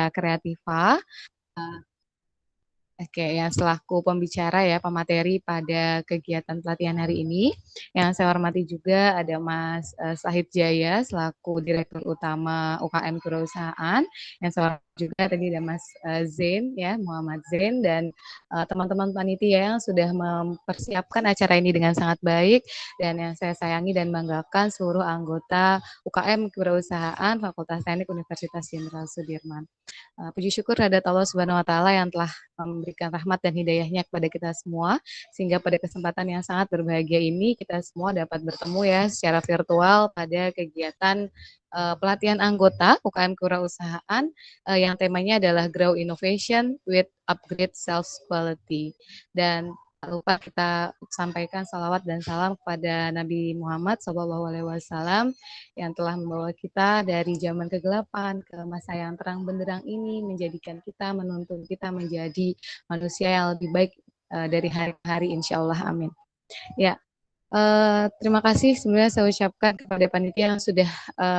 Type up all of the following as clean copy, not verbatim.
Raya Kreativa. Oke, yang selaku pembicara ya, pemateri pada kegiatan pelatihan hari ini. Yang saya hormati juga ada Mas Sahid Jaya selaku Direktur Utama UKM Kewirausahaan. Yang saya hormati juga tadi ada Mas Zain ya, Muhammad Zain, dan teman-teman panitia yang sudah mempersiapkan acara ini dengan sangat baik, dan yang saya sayangi dan banggakan seluruh anggota UKM Kewirausahaan Fakultas Teknik Universitas Jenderal Sudirman. Puji syukur kehadirat Allah Subhanahu wa taala yang telah memberikan rahmat dan hidayahnya kepada kita semua, sehingga pada kesempatan yang sangat berbahagia ini kita semua dapat bertemu ya secara virtual pada kegiatan pelatihan anggota UKM Kewirausahaan yang temanya adalah Grow Innovation with Upgrade Self Quality. Dan tak lupa kita sampaikan salawat dan salam kepada Nabi Muhammad SAW yang telah membawa kita dari zaman kegelapan ke masa yang terang benderang ini, menjadikan kita, menuntun kita menjadi manusia yang lebih baik dari hari ke hari, insya Allah, amin. Ya, terima kasih sebenarnya saya ucapkan kepada panitia yang sudah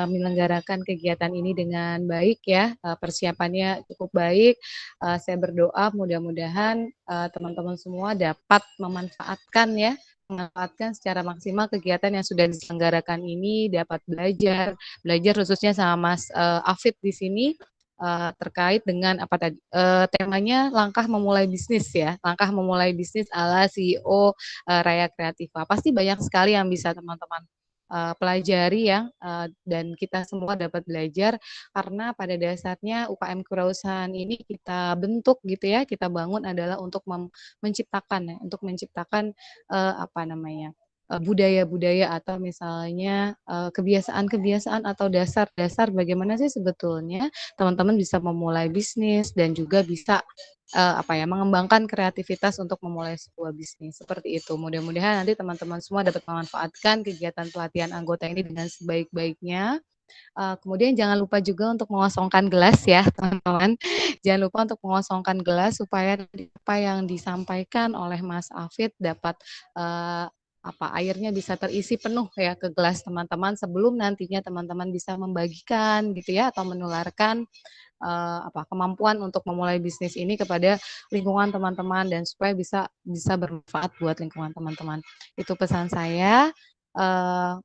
menyelenggarakan kegiatan ini dengan baik ya, persiapannya cukup baik. Saya berdoa mudah-mudahan teman-teman semua dapat memanfaatkan secara maksimal kegiatan yang sudah diselenggarakan ini, dapat belajar khususnya sama Mas Afid di sini terkait dengan apa tadi temanya langkah memulai bisnis ya, langkah memulai bisnis ala CEO Raya Kreativa. Pasti banyak sekali yang bisa teman-teman pelajari ya, dan kita semua dapat belajar karena pada dasarnya UKM Kewirausahaan ini kita bentuk gitu ya, kita bangun adalah untuk menciptakan apa namanya, budaya-budaya atau misalnya kebiasaan-kebiasaan atau dasar-dasar bagaimana sih sebetulnya teman-teman bisa memulai bisnis dan juga bisa mengembangkan kreativitas untuk memulai sebuah bisnis seperti itu. Mudah-mudahan nanti teman-teman semua dapat memanfaatkan kegiatan pelatihan anggota ini dengan sebaik-baiknya. Kemudian jangan lupa juga untuk mengosongkan gelas ya teman-teman. Jangan lupa untuk mengosongkan gelas supaya apa yang disampaikan oleh Mas Afid dapat airnya bisa terisi penuh ya ke gelas teman-teman sebelum nantinya teman-teman bisa membagikan gitu ya atau menularkan kemampuan untuk memulai bisnis ini kepada lingkungan teman-teman dan supaya bisa bermanfaat buat lingkungan teman-teman. Itu pesan saya.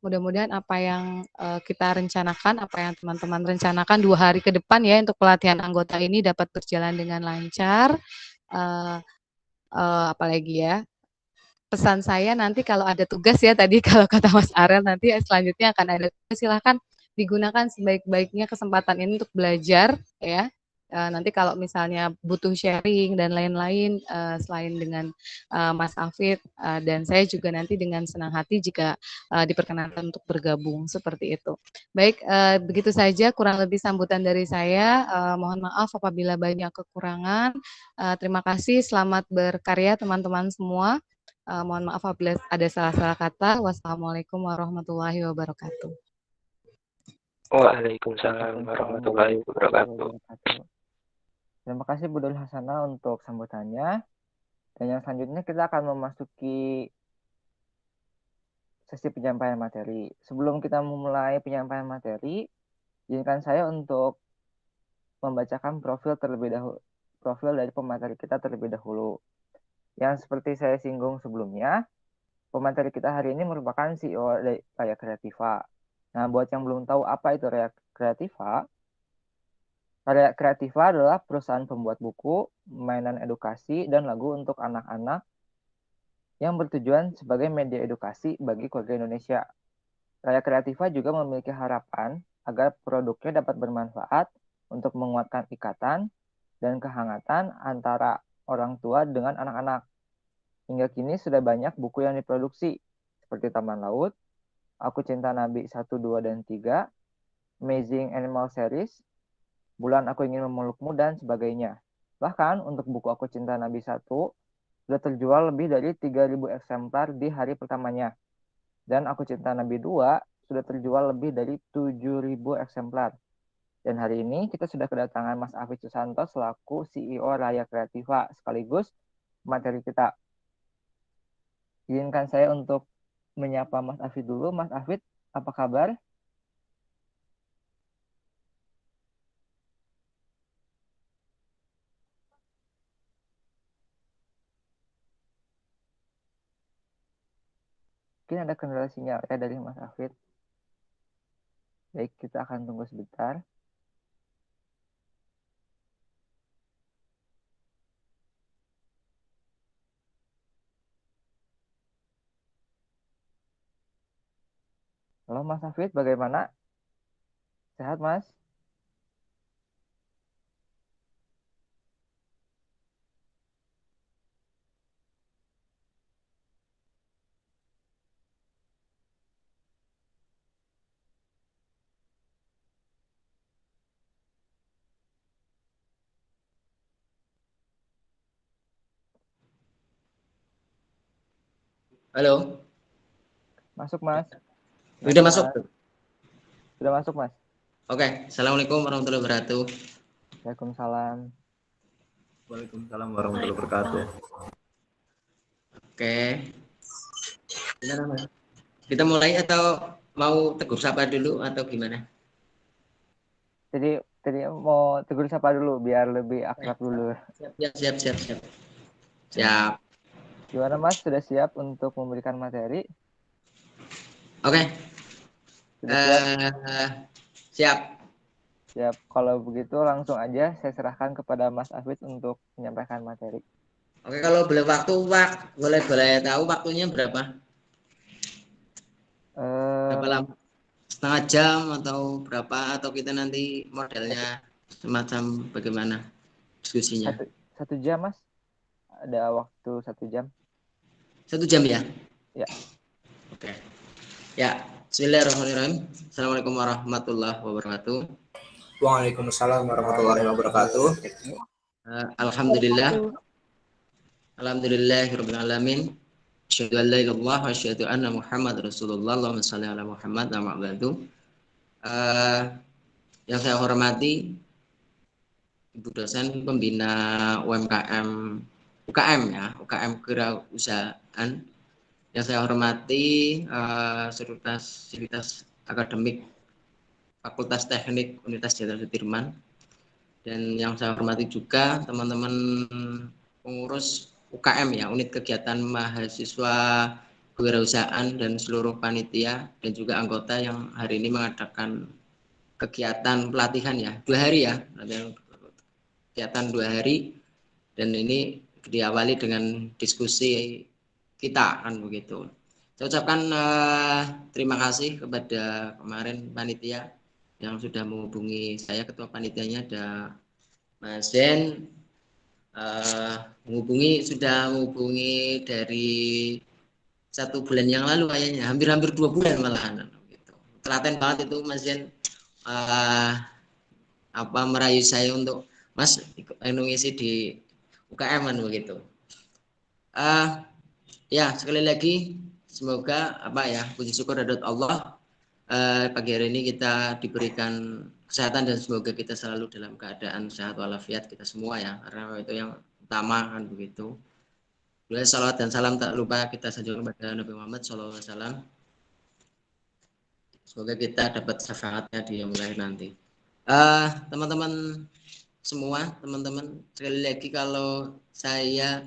Mudah-mudahan apa yang kita rencanakan, apa yang teman-teman rencanakan 2 hari ke depan ya untuk pelatihan anggota ini dapat berjalan dengan lancar. Apalagi ya, pesan saya nanti kalau ada tugas ya tadi kalau kata Mas Arel nanti selanjutnya akan ada tugas, silahkan digunakan sebaik-baiknya kesempatan ini untuk belajar ya. Nanti kalau misalnya butuh sharing dan lain-lain selain dengan Mas Afid dan saya juga nanti dengan senang hati jika diperkenankan untuk bergabung seperti itu. Baik, begitu saja kurang lebih sambutan dari saya. Mohon maaf apabila banyak kekurangan. Terima kasih, selamat berkarya teman-teman semua. Mohon maaf apabila ada salah-salah kata. Wassalamualaikum warahmatullahi wabarakatuh. Waalaikumsalam warahmatullahi wabarakatuh. Terima kasih Bu Dul Hasanah untuk sambutannya. Dan yang selanjutnya kita akan memasuki sesi penyampaian materi. Sebelum kita memulai penyampaian materi, izinkan saya untuk membacakan profil dari pemateri kita terlebih dahulu. Yang seperti saya singgung sebelumnya, pemateri kita hari ini merupakan CEO dari Raya Kreativa. Nah, buat yang belum tahu apa itu Raya Kreativa, Raya Kreativa adalah perusahaan pembuat buku, mainan edukasi, dan lagu untuk anak-anak yang bertujuan sebagai media edukasi bagi keluarga Indonesia. Raya Kreativa juga memiliki harapan agar produknya dapat bermanfaat untuk menguatkan ikatan dan kehangatan antara orang tua dengan anak-anak. Hingga kini sudah banyak buku yang diproduksi, seperti Taman Laut, Aku Cinta Nabi 1, 2, dan 3, Amazing Animal Series, Bulan Aku Ingin Memelukmu, dan sebagainya. Bahkan untuk buku Aku Cinta Nabi 1, sudah terjual lebih dari 3.000 eksemplar di hari pertamanya. Dan Aku Cinta Nabi 2 sudah terjual lebih dari 7.000 eksemplar. Dan hari ini kita sudah kedatangan Mas Afid Susanto selaku CEO Raya Kreativa sekaligus materi kita. Izinkan saya untuk menyapa Mas Afid dulu. Mas Afid, apa kabar? Mungkin ada kendala sinyal ya dari Mas Afid. Baik, kita akan tunggu sebentar. Halo Mas Afid, bagaimana? Sehat Mas? Halo, Masuk Mas. sudah Gimana, masuk? Mas? Sudah masuk Mas? Oke, Assalamualaikum warahmatullahi wabarakatuh. Waalaikumsalam. Waalaikumsalam warahmatullahi wabarakatuh. Oke, gimana Mas? Kita mulai atau mau tegur sapa dulu atau gimana? Jadi mau tegur sapa dulu biar lebih akrab dulu. Siap. Siap. Gimana Mas? Sudah siap untuk memberikan materi? Oke, Sudah siap? siap. Siap. Kalau begitu langsung aja saya serahkan kepada Mas Afid untuk menyampaikan materi. Oke, kalau boleh waktu, Pak, boleh tahu waktunya berapa? Berapa lama? Setengah jam atau berapa? Atau kita nanti modelnya semacam bagaimana diskusinya? Satu jam Mas. Ada waktu 1 jam. 1 jam ya? Ya. Oke. Ya, bismillahirrahmanirrahim. Assalamualaikum warahmatullahi wabarakatuh. Waalaikumsalam warahmatullahi wabarakatuh. Alhamdulillahirabbil alamin. Asyhadu an la ilaha illallah wa asyhadu anna Muhammad Rasulullah. Allahumma shalli ala Muhammad wa ba'du. Yang saya hormati Ibu dosen pembina UKM ya, UKM Kewirausahaan. Yang saya hormati Sivitas Akademik Fakultas Teknik Universitas Jenderal Sudirman, dan yang saya hormati juga teman-teman pengurus UKM ya, unit kegiatan mahasiswa kewirausahaan dan seluruh panitia dan juga anggota yang hari ini mengadakan kegiatan pelatihan ya, 2 hari ya, kegiatan 2 hari, dan ini diawali dengan diskusi kita kan begitu. Saya ucapkan terima kasih kepada kemarin panitia yang sudah menghubungi saya, ketua panitianya ada Mas Zen, sudah menghubungi dari 1 bulan yang lalu kayaknya, hampir 2 bulan malahan gitu. Telaten banget itu Mas Zen merayu saya untuk Mas ngisi di UKM kan begitu. Ya, sekali lagi semoga puji syukur hadrat Allah, pagi hari ini kita diberikan kesehatan dan semoga kita selalu dalam keadaan sehat walafiat kita semua ya, karena itu yang utama kan begitu. Salawat dan salam tak lupa kita sanjungan kepada Nabi Muhammad SAW. Semoga kita dapat syafaatnya di yang lahir nanti. Teman-teman semua, teman-teman sekali lagi, kalau saya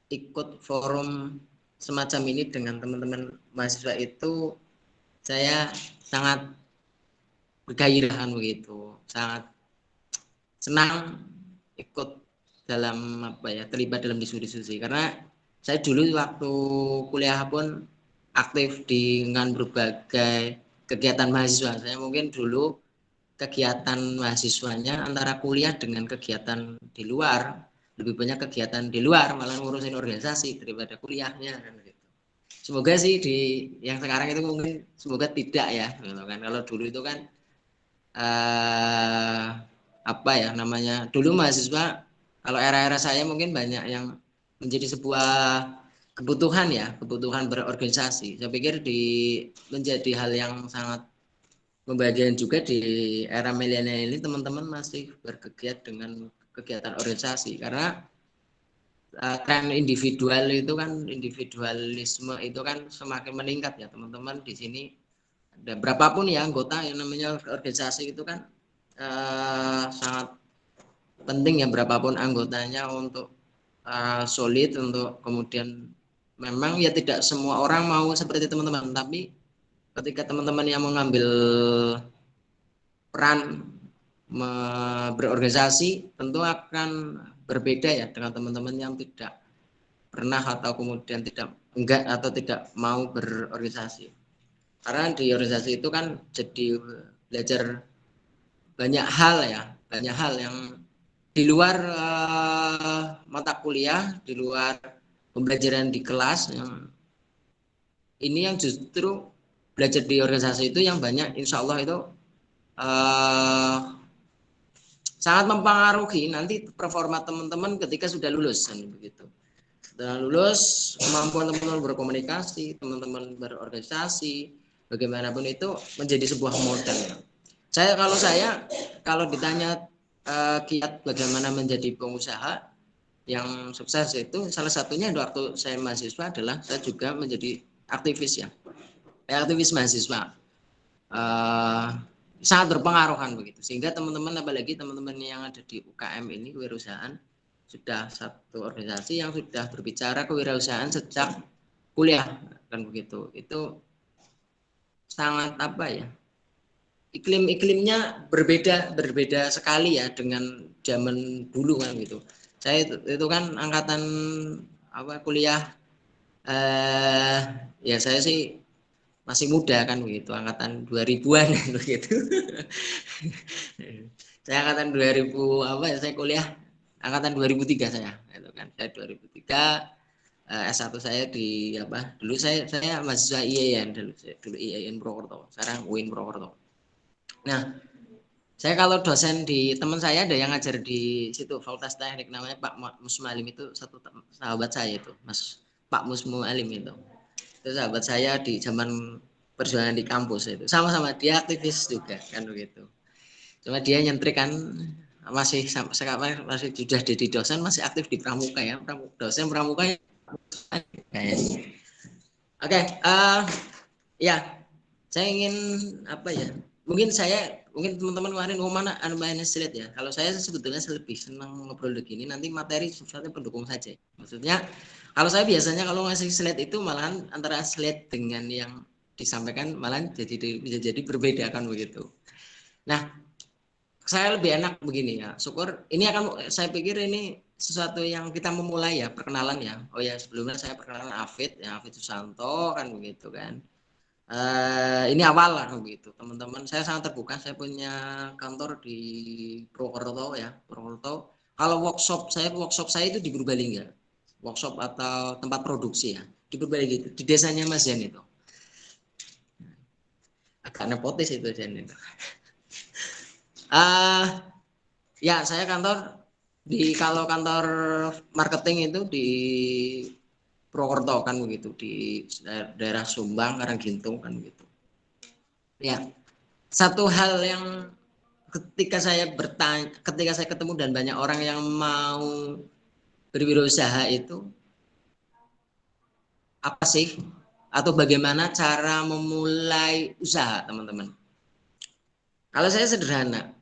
ikut forum semacam ini dengan teman-teman mahasiswa itu saya sangat bergairah begitu, sangat senang ikut dalam terlibat dalam diskusi, karena saya dulu waktu kuliah pun aktif dengan berbagai kegiatan mahasiswa. Saya mungkin dulu kegiatan mahasiswanya antara kuliah dengan kegiatan di luar, lebih banyak kegiatan di luar malah ngurusin organisasi daripada kuliahnya kan gitu. Semoga sih di yang sekarang itu mungkin semoga tidak ya gitu kan. Kalau dulu itu kan dulu mahasiswa, kalau era-era saya mungkin banyak yang menjadi sebuah kebutuhan berorganisasi. Saya pikir menjadi hal yang sangat membahagiakan juga di era milenial ini, teman-teman masih berkegiat dengan kegiatan organisasi, karena tren individualisme itu kan semakin meningkat ya teman-teman. Di sini dan berapapun ya anggota yang namanya organisasi itu kan sangat penting ya, berapapun anggotanya untuk solid, untuk kemudian memang ya tidak semua orang mau seperti teman-teman, tapi ketika teman-teman yang mengambil peran berorganisasi tentu akan berbeda ya dengan teman-teman yang tidak pernah atau kemudian enggak atau tidak mau berorganisasi. Karena di organisasi itu kan jadi belajar banyak hal yang di luar mata kuliah, di luar pembelajaran di kelas. Ini yang justru belajar di organisasi itu yang banyak, insya Allah itu sangat mempengaruhi nanti performa teman-teman ketika sudah lulus kan begitu. Setelah lulus, kemampuan teman-teman berkomunikasi, teman-teman berorganisasi, bagaimanapun itu menjadi sebuah modal. Kalau ditanya kiat bagaimana menjadi pengusaha yang sukses, itu salah satunya waktu saya mahasiswa adalah saya juga menjadi aktivis ya, aktivis mahasiswa. Sangat berpengaruh kan begitu, sehingga teman-teman apalagi teman-teman yang ada di UKM ini kewirausahaan sudah satu organisasi yang sudah berbicara kewirausahaan sejak kuliah kan begitu. Itu sangat iklimnya berbeda sekali ya dengan zaman dulu kan gitu. Saya itu kan angkatan kuliah ya saya sih masih muda kan begitu, angkatan 2000-an begitu. Saya angkatan 2000 saya kuliah angkatan 2003 saya itu kan. Saya 2003 S1 saya di dulu saya mahasiswa IAIN dulu IAIN Purwokerto, sekarang UIN Purwokerto. Nah, saya kalau dosen di teman saya ada yang ngajar di situ Fakultas Teknik namanya Pak Musmualim, itu satu sahabat saya itu, Pak Musmualim itu sahabat saya di zaman perjuangan di kampus itu, sama-sama dia aktivis juga kan begitu. Cuma dia nyentrik kan masih sekarang masih sudah jadi dosen, masih aktif di Pramuka ya, dosen Pramuka ya. Oke, ya saya ingin mungkin teman-teman kemarin mana slide ya. Kalau saya sebetulnya lebih senang ngobrol begini, nanti materi sesuatu pendukung saja. Maksudnya kalau saya biasanya kalau ngasih slide itu malahan antara slide dengan yang disampaikan malahan bisa jadi berbeda kan begitu. Nah, saya lebih enak begini ya. Syukur ini saya pikir ini sesuatu yang kita memulai ya, perkenalan ya. Oh ya, sebelumnya saya perkenalan Afid Susanto kan begitu kan. Ini awal lah begitu, teman-teman. Saya sangat terbuka. Saya punya kantor di Purwokerto ya, Purwokerto. Kalau workshop saya itu di Purbalingga, workshop atau tempat produksi ya di Purbalingga itu, di desanya Mas Jan itu. Agak nepotis itu Jan itu. Ya saya kalau kantor marketing itu di Purwokerto kan begitu, di daerah Sumbang, Karanggintung kan begitu. Ya, satu hal yang ketika saya ketemu dan banyak orang yang mau berwirausaha itu apa sih atau bagaimana cara memulai usaha teman-teman? Kalau saya sederhana,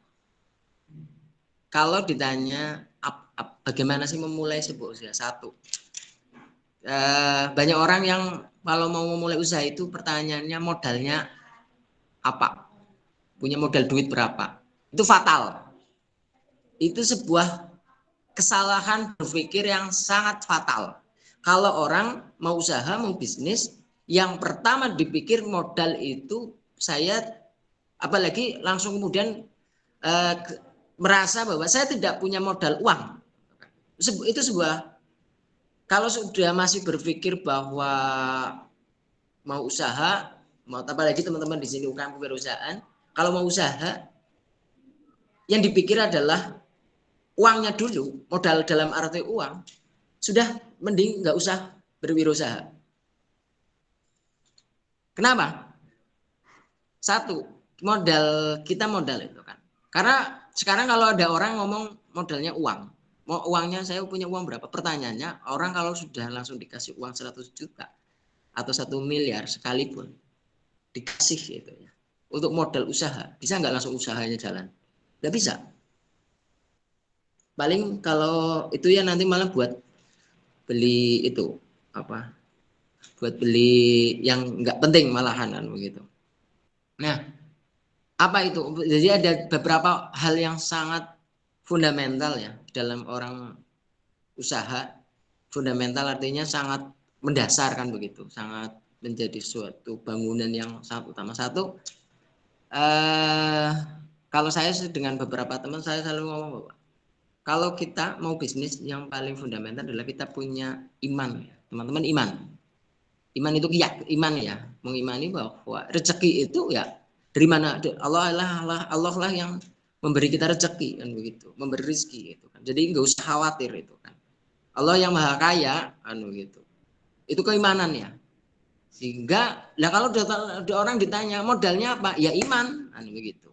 kalau ditanya bagaimana sih memulai sebuah usaha, satu. Banyak orang yang kalau mau memulai usaha itu pertanyaannya modalnya apa, punya modal duit berapa, itu fatal. Itu sebuah kesalahan berpikir yang sangat fatal. Kalau orang mau usaha, mau bisnis, yang pertama dipikir modal itu saya, apalagi langsung kemudian merasa bahwa saya tidak punya modal uang. Itu sebuah, kalau sudah masih berpikir bahwa mau usaha, apalagi teman-teman di sini UKM kewirausahaan, kalau mau usaha, yang dipikir adalah uangnya dulu, modal dalam arti uang, sudah mending nggak usah berwirausaha. Kenapa? Satu, modal itu kan. Karena sekarang kalau ada orang ngomong modalnya uang, mau uangnya saya punya uang berapa? Pertanyaannya, orang kalau sudah langsung dikasih uang 100 juta atau 1 miliar sekalipun dikasih itu ya, untuk modal usaha, bisa nggak langsung usahanya jalan? Nggak bisa. Paling kalau itu ya nanti malah buat beli itu buat beli yang nggak penting malahan kan begitu. Nah, apa itu? Jadi ada beberapa hal yang sangat fundamental ya dalam orang usaha. Fundamental artinya sangat mendasar kan begitu, sangat menjadi suatu bangunan yang sangat utama. Satu, kalau saya dengan beberapa teman saya selalu ngomong bahwa kalau kita mau bisnis yang paling fundamental adalah kita punya iman, teman-teman. Iman itu iman ya, mengimani bahwa rezeki itu ya dari mana? Allah lah yang memberi kita rezeki kan begitu, memberi rezeki itu kan. Jadi nggak usah khawatir itu kan. Allah yang maha kaya kan begitu. Itu keimanan ya. Sehingga lah kalau orang ditanya modalnya apa? Ya iman kan begitu.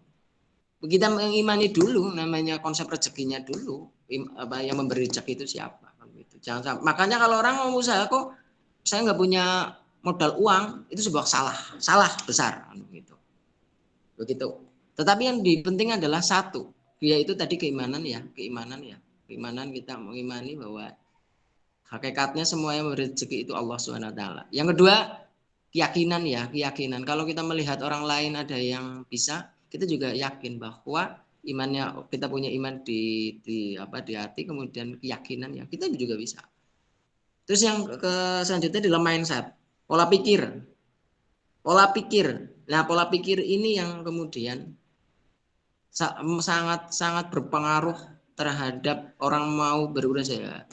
Kita mengimani dulu namanya konsep rezekinya dulu. Apa yang memberi rezeki itu siapa kan begitu. Jangan sampai. Makanya kalau orang mau usaha kok saya nggak punya modal uang, itu sebuah salah besar begitu. Tetapi yang penting adalah satu, yaitu tadi keimanan kita mengimani bahwa hakikatnya semua yang memberi rezeki itu Allah SWT. Yang kedua, keyakinan. Kalau kita melihat orang lain ada yang bisa, kita juga yakin bahwa imannya, kita punya iman di hati, kemudian keyakinan ya kita juga bisa. Terus yang selanjutnya adalah mindset, pola pikir. Nah, pola pikir ini yang kemudian sangat berpengaruh terhadap orang mau berusaha.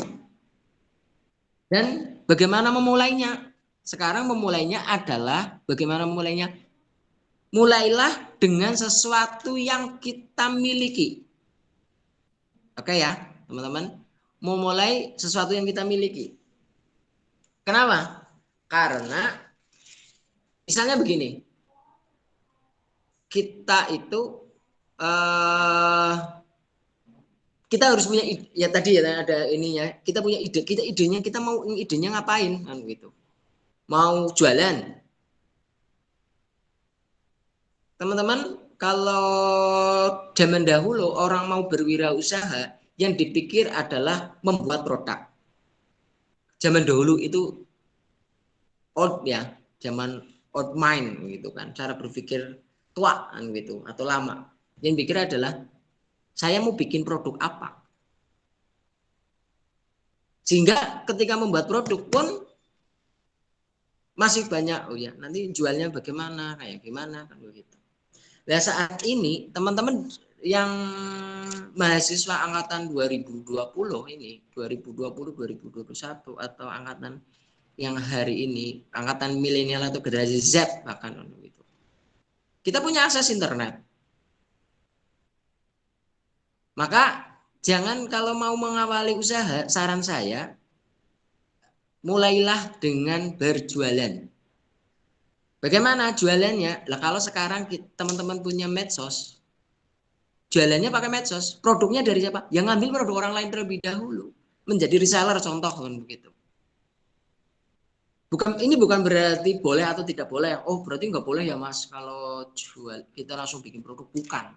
Dan bagaimana memulainya? Sekarang memulainya adalah bagaimana memulainya? Mulailah dengan sesuatu yang kita miliki. Oke ya, teman-teman. Memulai sesuatu yang kita miliki. Kenapa? Karena misalnya begini, kita itu kita harus punya ya tadi ya ada ininya, kita punya ide, kita mau idenya ngapain kan gitu. Mau jualan. Teman-teman, kalau zaman dahulu orang mau berwirausaha yang dipikir adalah membuat produk. Zaman dahulu itu old ya, zaman old mind gitu kan, cara berpikir tua kan gitu atau lama. Yang pikir adalah saya mau bikin produk apa. Sehingga ketika membuat produk pun masih banyak nanti jualnya bagaimana, kayak gimana kan begitu. Nah, saat ini teman-teman yang mahasiswa angkatan 2020 ini, 2020-2021 atau angkatan yang hari ini, angkatan milenial atau generasi Z bahkan gitu. Kita punya akses internet. Maka jangan kalau mau mengawali usaha, saran saya mulailah dengan berjualan. Bagaimana jualannya? Lah kalau sekarang teman-teman punya medsos, jualannya pakai medsos, produknya dari siapa? Yang ngambil produk orang lain terlebih dahulu, menjadi reseller contoh kan begitu. Ini bukan berarti boleh atau tidak boleh. Oh berarti nggak boleh ya mas kalau jual kita langsung bikin produk, bukan.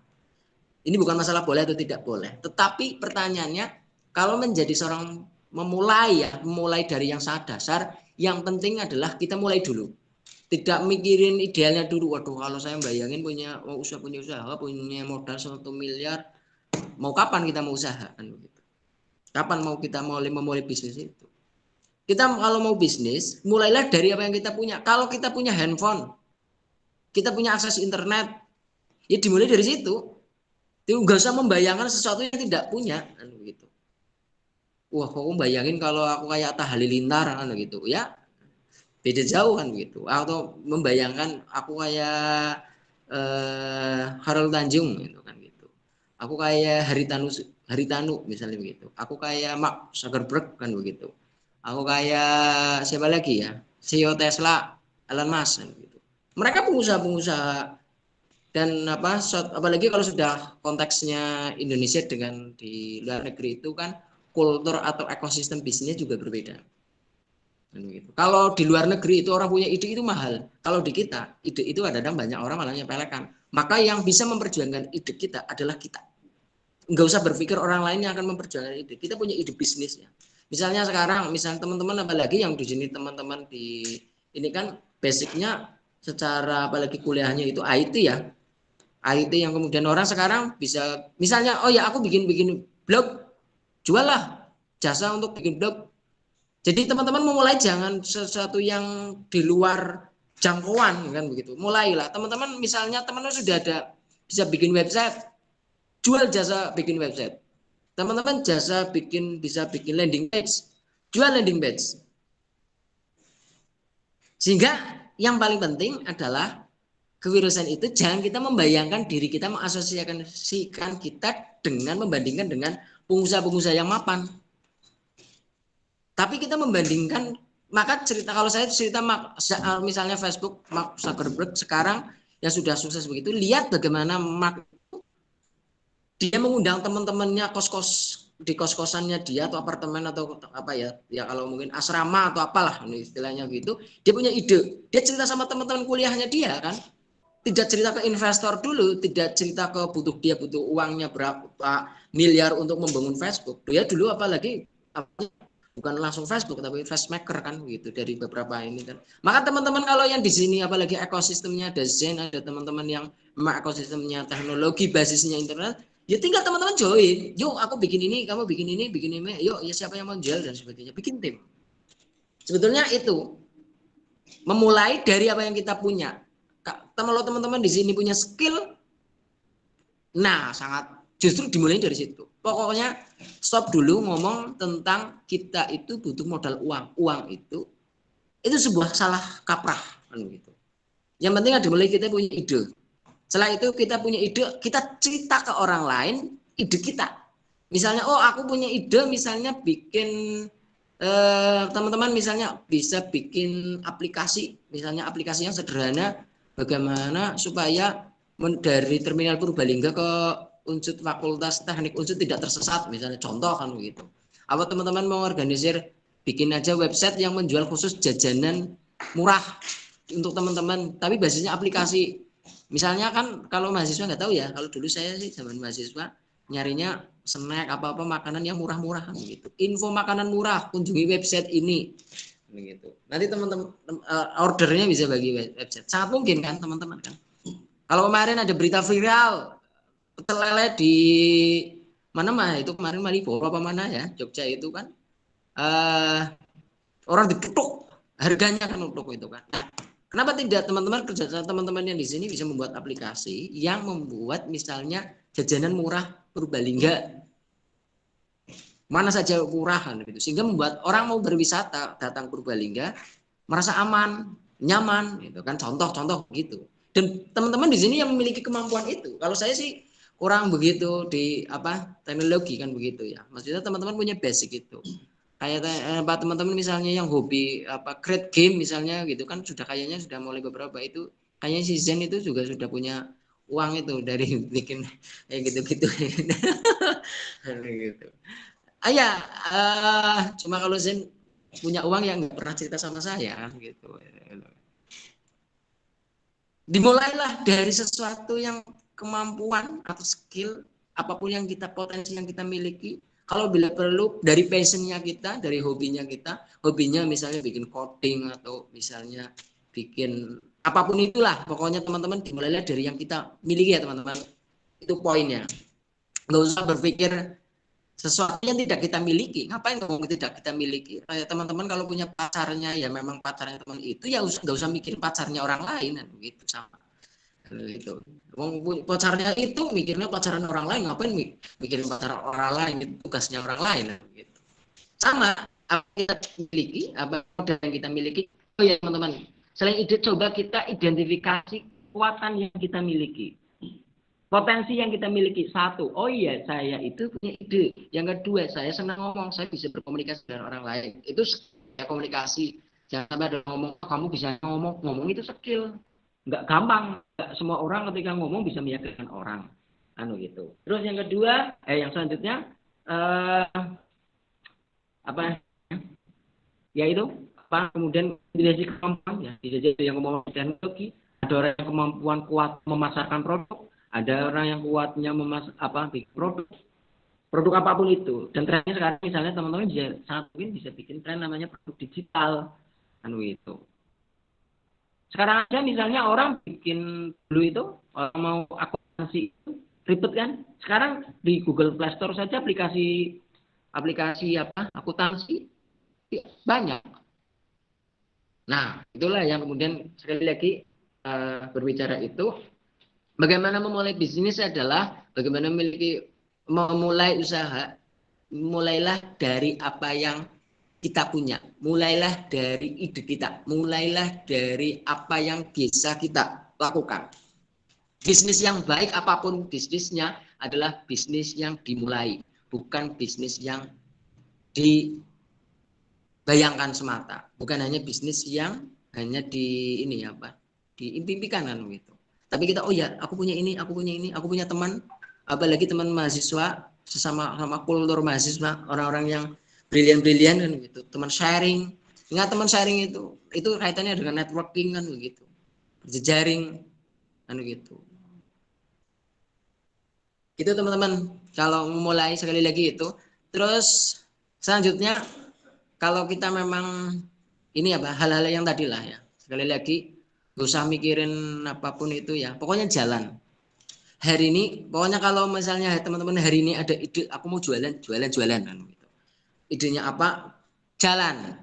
Ini bukan masalah boleh atau tidak boleh. Tetapi pertanyaannya kalau menjadi seorang memulai dari yang sangat dasar, yang penting adalah kita mulai dulu. Tidak mikirin idealnya dulu. Waduh kalau saya bayangin punya usaha, punya modal 1 miliar, mau kapan kita mau usaha kan begitu. Kapan mau kita memulai bisnis itu? Kita kalau mau bisnis, mulailah dari apa yang kita punya. Kalau kita punya handphone, kita punya akses internet, ya dimulai dari situ. Itu nggak usah membayangkan sesuatu yang tidak punya, kan begitu. Wah, kok bayangin kalau aku kayak Atta Halilintar kan gitu, ya beda jauh kan gitu. Atau membayangkan aku kayak Harold Tanjung gitu kan gitu. Aku kayak Haritanu misalnya begitu. Aku kayak Mark Zuckerberg kan begitu. Aku kayak siapa lagi ya? CEO Tesla, Elon Musk kan gitu. Mereka pengusaha-pengusaha dan apalagi kalau sudah konteksnya Indonesia dengan di luar negeri itu kan kultur atau ekosistem bisnisnya juga berbeda. Gitu. Kalau di luar negeri itu orang punya ide itu mahal. Kalau di kita ide itu kadang-kadang banyak orang malah nyepelekan. Maka yang bisa memperjuangkan ide kita adalah kita. Nggak usah berpikir orang lain yang akan memperjuangkan ide. Kita punya ide bisnisnya. Misalnya sekarang, teman-teman apalagi yang di sini teman-teman di ini kan basicnya secara apalagi kuliahnya itu IT ya. IT yang kemudian orang sekarang bisa misalnya oh ya aku bikin blog, jual lah jasa untuk bikin blog. Jadi teman-teman memulai jangan sesuatu yang di luar jangkauan kan begitu. Mulailah teman-teman misalnya teman-teman sudah ada bisa bikin website, jual jasa bikin website. Teman-teman bisa bikin landing page, jual landing page. Sehingga yang paling penting adalah kewirausahaan itu jangan kita membayangkan diri kita mengasosiasikan kita dengan membandingkan dengan pengusaha-pengusaha yang mapan. Tapi kita membandingkan, maka cerita kalau saya cerita misalnya Facebook, Mark Zuckerberg sekarang yang sudah sukses begitu, lihat bagaimana Mark dia mengundang teman-temannya kos-kos di kos-kosannya dia atau apartemen atau apa ya kalau mungkin asrama atau apalah istilahnya gitu, dia punya ide, dia cerita sama teman-teman kuliahnya dia kan, tidak cerita ke investor dulu, tidak cerita ke dia butuh uangnya berapa miliar untuk membangun Facebook, dia dulu apalagi bukan langsung Facebook tapi Facemaker kan gitu dari beberapa ini kan. Maka teman-teman kalau yang di sini apalagi ekosistemnya ada Zen, ada teman-teman yang memang ekosistemnya teknologi basisnya internet, ya tinggal teman-teman join, yuk aku bikin ini, kamu bikin ini, yuk ya siapa yang mau jual dan sebagainya, bikin tim. Sebetulnya itu memulai dari apa yang kita punya. Kalau teman-teman di sini punya skill, nah sangat justru dimulai dari situ. Pokoknya stop dulu ngomong tentang kita itu butuh modal uang. Uang itu sebuah salah kaprah kan gitu. Yang penting ada mulai kita punya ide. Setelah itu kita punya ide, kita cerita ke orang lain ide kita. Misalnya, oh aku punya ide, misalnya bikin teman-teman misalnya bisa bikin aplikasi, misalnya aplikasi yang sederhana, bagaimana supaya dari Terminal Purbalingga ke Unsud Fakultas Teknik Unsud tidak tersesat, misalnya contoh kan begitu. Apa teman-teman mau organisir, bikin aja website yang menjual khusus jajanan murah untuk teman-teman, tapi basisnya aplikasi. Misalnya kan kalau mahasiswa nggak tahu ya, kalau dulu saya sih zaman mahasiswa nyarinya snack apa-apa makanan yang murah-murah gitu. Info makanan murah, kunjungi website ini. Begitu. Nanti teman-teman ordernya bisa bagi website. Sangat mungkin kan teman-teman kan. Kalau kemarin ada berita viral pecel lele di mana mah itu kemarin Malioboro apa mana ya, Jogja itu kan orang ditutup harganya kan untuk itu kan. Kenapa tidak teman-teman kerja teman-teman yang di sini bisa membuat aplikasi yang membuat misalnya jajanan murah Purbalingga mana saja murah kan gitu, sehingga membuat orang mau berwisata datang Purbalingga merasa aman, nyaman gitu kan, contoh-contoh gitu. Dan teman-teman di sini yang memiliki kemampuan itu. Kalau saya sih kurang begitu di teknologi kan begitu ya. Maksudnya teman-teman punya basic itu. Kayak teman-teman misalnya yang hobi create game misalnya gitu kan, sudah kayaknya sudah mulai beberapa itu kayaknya si Zen itu juga sudah punya uang itu dari bikin kayak gitu-gitu. Gitu. Cuma kalau Zen punya uang yang nggak pernah cerita sama saya gitu. Dimulailah dari sesuatu yang kemampuan atau skill apapun yang kita potensi yang kita miliki. Kalau bila perlu dari passionnya kita, dari hobinya kita, hobinya misalnya bikin coding atau misalnya bikin apapun itulah, pokoknya teman-teman dimulailah dari yang kita miliki ya teman-teman. Itu poinnya. Nggak usah berpikir sesuatu yang tidak kita miliki. Ngapain ngomong tidak kita miliki? Kayak teman-teman kalau punya pacarnya ya memang pacarnya teman itu ya nggak usah mikir pacarnya orang lain kan begitu sama. Gitu. Pacarnya itu mikirnya pacaran orang lain, ngapain mikirin pacaran orang lain, itu tugasnya orang lain gitu. Sama apa kita miliki, apa yang kita miliki. Oh ya teman-teman, selain ide coba kita identifikasi kekuatan yang kita miliki, potensi yang kita miliki. Satu, oh iya saya itu punya ide. Yang kedua, saya senang ngomong, saya bisa berkomunikasi dengan orang lain. Itu komunikasi. Jangan sampai ada ngomong, kamu bisa ngomong itu skill. Nggak gampang, nggak semua orang ketika ngomong bisa meyakinkan orang, gitu. Terus yang kedua, yang selanjutnya yaitu kemudian dimensi kemampuan ya, dimensi yang kemampuan teknologi, ada orang yang kemampuan kuat memasarkan produk, ada orang yang kuatnya bikin produk apapun itu. Dan trennya sekarang misalnya teman-teman sangat mungkin bisa bikin tren namanya produk digital, gitu. Sekarang aja misalnya orang bikin dulu itu orang mau akuntansi itu ribet kan. Sekarang di Google Play Store saja aplikasi akuntansi banyak. Nah, itulah yang kemudian sekali lagi berbicara itu bagaimana memulai bisnis adalah bagaimana memulai usaha. Mulailah dari apa yang kita punya, mulailah dari ide kita, mulailah dari apa yang bisa kita lakukan. Bisnis yang baik apapun bisnisnya adalah bisnis yang dimulai, bukan bisnis yang dibayangkan semata, bukan hanya bisnis yang hanya diimpikan kan gitu. Tapi kita aku punya ini, aku punya teman, apalagi teman mahasiswa sama kultur mahasiswa, orang-orang yang brilian kan gitu, teman sharing. Ingat teman sharing itu kaitannya dengan networking kan begitu, berjejaring kan gitu. Itu teman-teman kalau memulai sekali lagi itu. Terus selanjutnya kalau kita memang ini hal-hal yang tadi lah ya, sekali lagi gak usah mikirin apapun itu ya, pokoknya jalan. Hari ini pokoknya kalau misalnya teman-teman hari ini ada ide aku mau jualan kan gitu. Idenya apa? Jalan.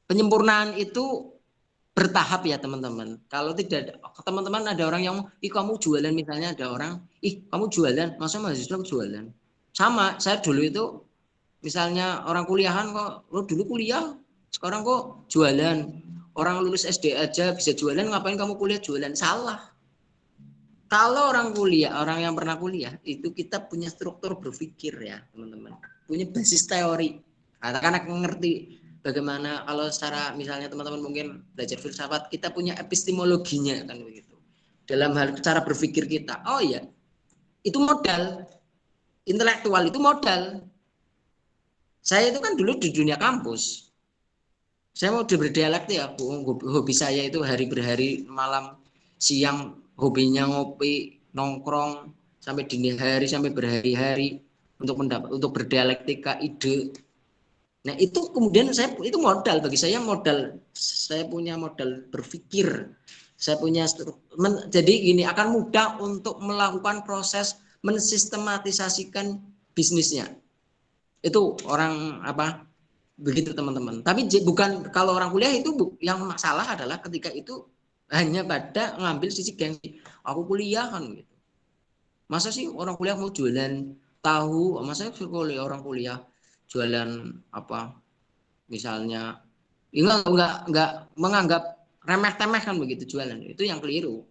Penyempurnaan itu bertahap ya teman-teman. Kalau tidak teman-teman ada orang yang kamu jualan, misalnya ada orang kamu jualan, masa mahasiswa jualan. Sama saya dulu itu misalnya orang kuliahan kok lo dulu kuliah sekarang kok jualan. Orang lulus SD aja bisa jualan, ngapain kamu kuliah jualan? Salah. Kalau orang kuliah, orang yang pernah kuliah, itu kita punya struktur berpikir ya teman-teman. Punya basis teori. Karena ngerti bagaimana kalau secara misalnya teman-teman mungkin belajar filsafat, kita punya epistemologinya kan begitu. Dalam hal cara berpikir kita. Oh ya, itu modal. Intelektual itu modal. Saya itu kan dulu di dunia kampus. Saya mau berdialektik ya, hobi saya itu hari berhari, malam, siang, hobinya ngopi, nongkrong sampai dini hari, sampai berhari-hari untuk berdialektika ide. Nah itu kemudian itu modal bagi saya, saya punya modal berpikir, saya punya jadi gini akan mudah untuk melakukan proses mensistematisasikan bisnisnya. Itu orang begitu teman-teman. Tapi bukan kalau orang kuliah itu yang masalah adalah ketika itu hanya pada ngambil sisi gengsi. Aku kuliah kan gitu. Masa sih orang kuliah mau jualan tahu? Masa sih orang kuliah jualan misalnya enggak menganggap remeh-temeh kan begitu jualan. Itu yang keliru.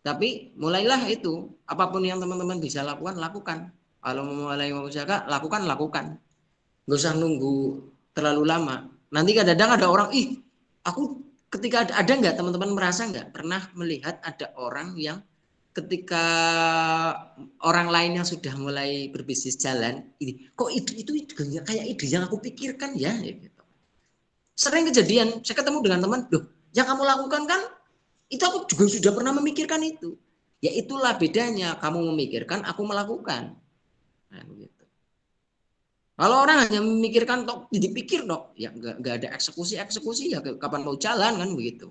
Tapi mulailah itu, apapun yang teman-teman bisa lakukan. Kalau memulai usaha, lakukan. Nggak usah nunggu terlalu lama. Nanti kadang-kadang ada orang, aku ketika ada nggak teman-teman merasa nggak pernah melihat ada orang yang ketika orang lain yang sudah mulai berbisnis jalan, kok itu kayak ide yang aku pikirkan ya gitu. Sering kejadian, saya ketemu dengan teman, yang kamu lakukan kan itu aku juga sudah pernah memikirkan itu. Ya itulah bedanya, kamu memikirkan, aku melakukan. Nah, gitu. Kalau orang hanya memikirkan dipikir ya nggak ada eksekusi ya kapan mau jalan kan begitu.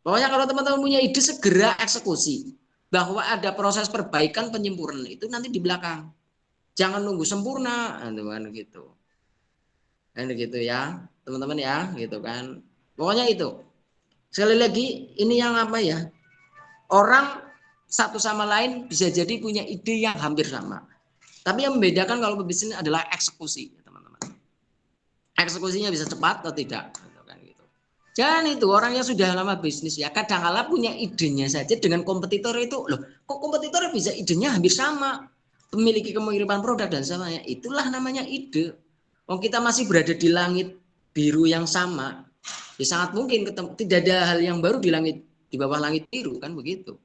Pokoknya kalau teman-teman punya ide segera eksekusi. Bahwa ada proses perbaikan penyempurnaan itu nanti di belakang. Jangan nunggu sempurna, kan gitu. Kan gitu ya, teman-teman ya, gitu kan. Pokoknya itu. Sekali lagi ini yang orang satu sama lain bisa jadi punya ide yang hampir sama. Tapi yang membedakan kalau pebisnis adalah eksekusi, teman-teman. Eksekusinya bisa cepat atau tidak. Jangan itu orang yang sudah lama bisnis ya kadang-kala punya idenya saja dengan kompetitor itu kok kompetitor bisa idenya hampir sama, memiliki kemiripan produk dan sebagainya. Itulah namanya ide. Kita masih berada di langit biru yang sama, ya sangat mungkin tidak ada hal yang baru di bawah langit biru kan begitu.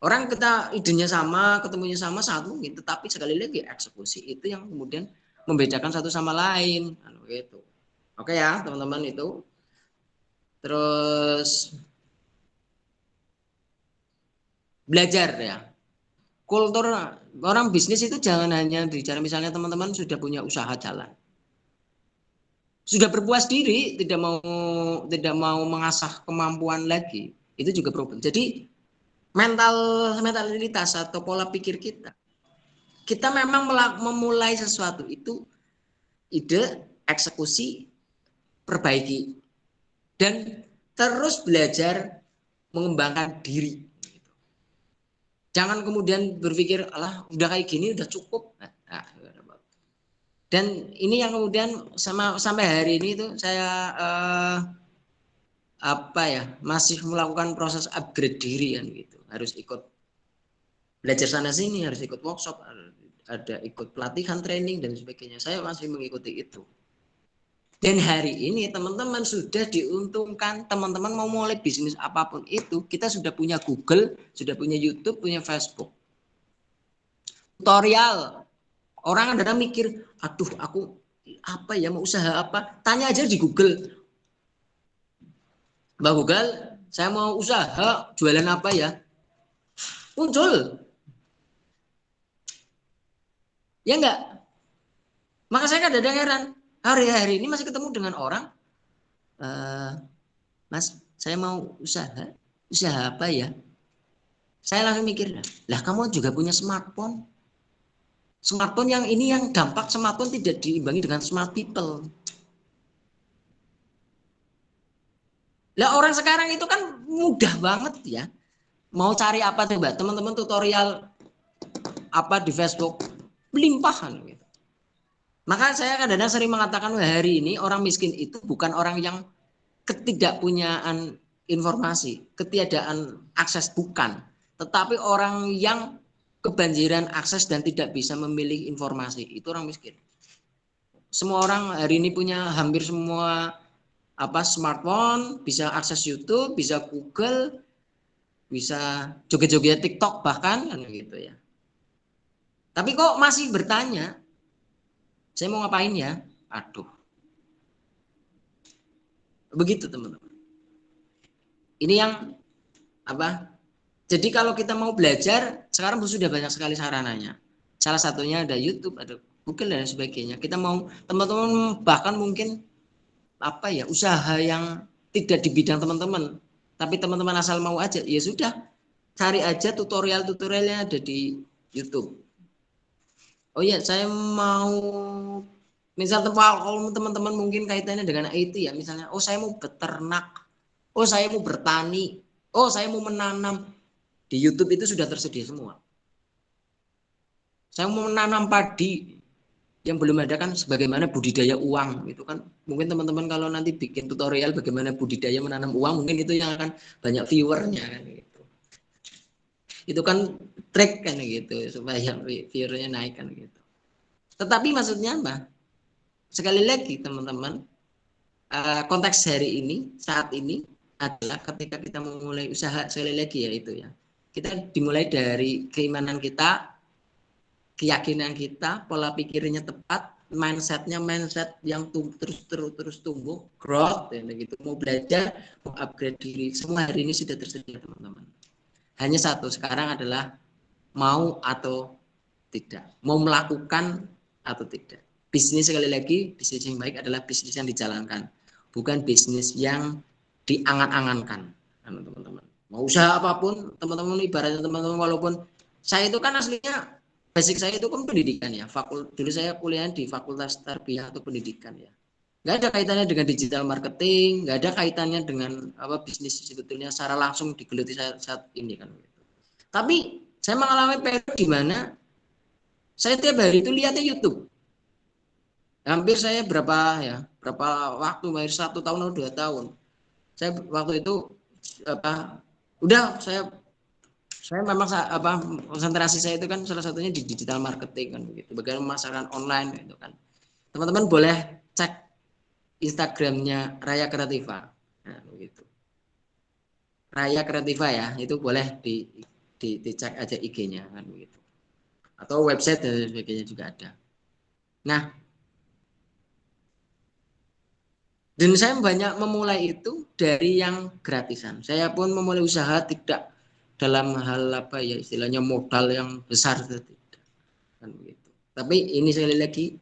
Orang kita idenya sama, ketemunya sama sangat mungkin, tetapi sekali lagi eksekusi itu yang kemudian membedakan satu sama lain kan begitu. Oke ya teman-teman itu. Terus belajar ya. Kultur orang bisnis itu jangan hanya bicara misalnya teman-teman sudah punya usaha jalan. sudah berpuas diri, tidak mau mengasah kemampuan lagi, itu juga problem. Jadi mentalitas atau pola pikir kita memang memulai sesuatu itu ide, eksekusi, perbaiki, dan terus belajar mengembangkan diri. Jangan kemudian berpikir, alah udah kayak gini udah cukup. Nah, dan ini yang kemudian sampai hari ini tuh saya masih melakukan proses upgrade diri kan gitu. Harus ikut belajar sana sini, harus ikut workshop, ada ikut pelatihan, training dan sebagainya. Saya masih mengikuti itu. Dan hari ini teman-teman sudah diuntungkan, teman-teman mau mulai bisnis apapun itu, kita sudah punya Google, sudah punya YouTube, punya Facebook. Tutorial. Orang kadang mikir, aduh aku apa ya, mau usaha apa? Tanya aja di Google. Mbak Google, saya mau usaha jualan apa ya? Muncul. Ya enggak? Maka saya kadang heran. Hari-hari ini masih ketemu dengan orang, Mas, saya mau usaha apa ya? Saya langsung mikir, lah kamu juga punya smartphone. Smartphone yang ini yang dampak smartphone tidak diimbangi dengan smart people. Lah orang sekarang itu kan mudah banget ya. Mau cari apa coba? Teman-teman tutorial apa di Facebook melimpahkan gitu. Maka saya kadang-kadang sering mengatakan hari ini orang miskin itu bukan orang yang ketidakpunyaan informasi, ketiadaan akses, bukan, tetapi orang yang kebanjiran akses dan tidak bisa memilih informasi, itu orang miskin. Semua orang hari ini punya hampir semua smartphone, bisa akses YouTube, bisa Google, bisa joget-joget TikTok bahkan kan gitu ya. Tapi kok masih bertanya, saya mau ngapain ya? Aduh. Begitu teman-teman. Ini yang Jadi kalau kita mau belajar, sekarang sudah banyak sekali sarananya. Salah satunya ada YouTube, ada Google dan sebagainya. Kita mau teman-teman bahkan mungkin usaha yang tidak di bidang teman-teman, tapi teman-teman asal mau aja, ya sudah, cari aja tutorial-tutorialnya ada di YouTube. Oh iya, saya mau misal kalau teman-teman mungkin kaitannya dengan IT ya, misalnya, oh saya mau beternak, oh saya mau bertani, oh saya mau menanam, di YouTube itu sudah tersedia semua. Saya mau menanam padi, yang belum ada kan sebagaimana budidaya uang, itu kan mungkin teman-teman kalau nanti bikin tutorial bagaimana budidaya menanam uang, mungkin itu yang akan banyak viewernya kan gitu. Itu kan trik kan gitu supaya viewernya naik kan gitu. Tetapi maksudnya apa? Sekali lagi teman-teman, konteks hari ini, saat ini adalah ketika kita memulai usaha, sekali lagi ya itu ya. Kita dimulai dari keimanan kita, keyakinan kita, pola pikirnya tepat, mindsetnya mindset yang terus tumbuh, growth, ya, gitu. Mau belajar, mau upgrade diri, semua hari ini sudah tersedia teman-teman. Hanya satu sekarang adalah mau atau tidak, mau melakukan atau tidak. Bisnis sekali lagi, bisnis yang baik adalah bisnis yang dijalankan, bukan bisnis yang diangan-angankan, teman-teman. Mau usaha apapun, teman-teman ibaratnya teman-teman, walaupun saya itu kan aslinya basic saya itu kan pendidikan ya. Dulu saya kuliah di Fakultas Tarbiyah atau Pendidikan ya. Nggak ada kaitannya dengan digital marketing, nggak ada kaitannya dengan bisnis sebetulnya secara langsung digeluti saat ini kan. Tapi saya mengalami periode di mana saya tiap hari itu lihatnya YouTube. Hampir saya berapa waktu, hampir 1 tahun atau 2 tahun. Saya waktu itu saya memang konsentrasi saya itu kan salah satunya di digital marketing kan begitu. Bagaimana pemasaran online gitu kan. Teman-teman boleh cek Instagramnya Raya Kreativa. Nah, begitu. Raya Kreativa ya, itu boleh dicek aja IG-nya kan begitu. Atau website dan sebagainya juga ada. Nah, dan saya banyak memulai itu dari yang gratisan. Saya pun memulai usaha tidak dalam hal istilahnya modal yang besar, tidak kan begitu. Tapi ini sekali lagi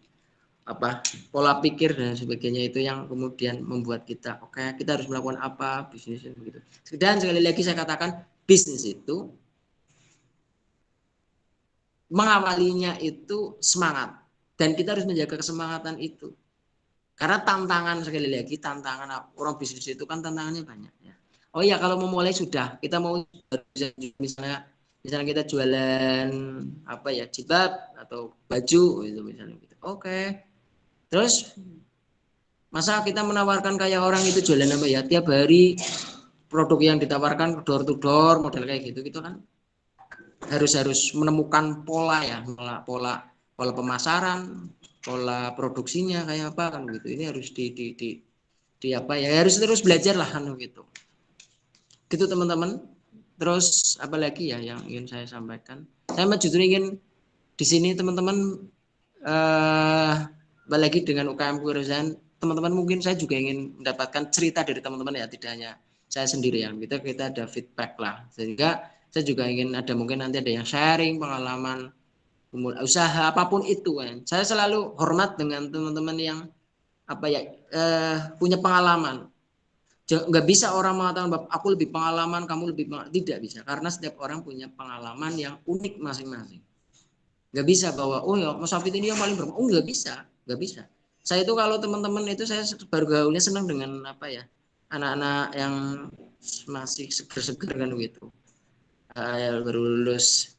pola pikir dan sebagainya itu yang kemudian membuat kita kita harus melakukan apa bisnis begitu. Dan sekali lagi saya katakan bisnis itu mengawalinya itu semangat dan kita harus menjaga kesemangatan itu. Karena tantangan sekali lagi tantangan orang bisnis itu kan tantangannya banyak ya. Oh iya kalau memulai sudah kita mau misalnya kita jualan jilbab atau baju itu misalnya gitu. Oke. Terus masa kita menawarkan kayak orang itu jualan tiap hari produk yang ditawarkan door to door model kayak gitu kan harus menemukan pola ya, pola pemasaran, pola produksinya kayak apa kan gitu. Ini harus harus terus belajar lah kan gitu. Gitu teman-teman. Terus apa lagi ya yang ingin saya sampaikan? Saya justru ingin di sini teman-teman apalagi dengan UKM Kewirausahaan, teman-teman mungkin saya juga ingin mendapatkan cerita dari teman-teman ya, tidak hanya saya sendiri yang kita ada feedback lah, sehingga saya juga ingin ada mungkin nanti ada yang sharing pengalaman usaha apapun itu kan. Saya selalu hormat dengan teman-teman yang punya pengalaman. Nggak bisa orang mengatakan aku lebih pengalaman, kamu lebih pengalaman. Tidak bisa, karena setiap orang punya pengalaman yang unik masing-masing. Nggak bisa bahwa ya Mas Hafid ini yang paling nggak bisa. Saya itu kalau teman-teman itu saya baru gaulnya senang dengan anak-anak yang masih seger-seger kan gitu, baru lulus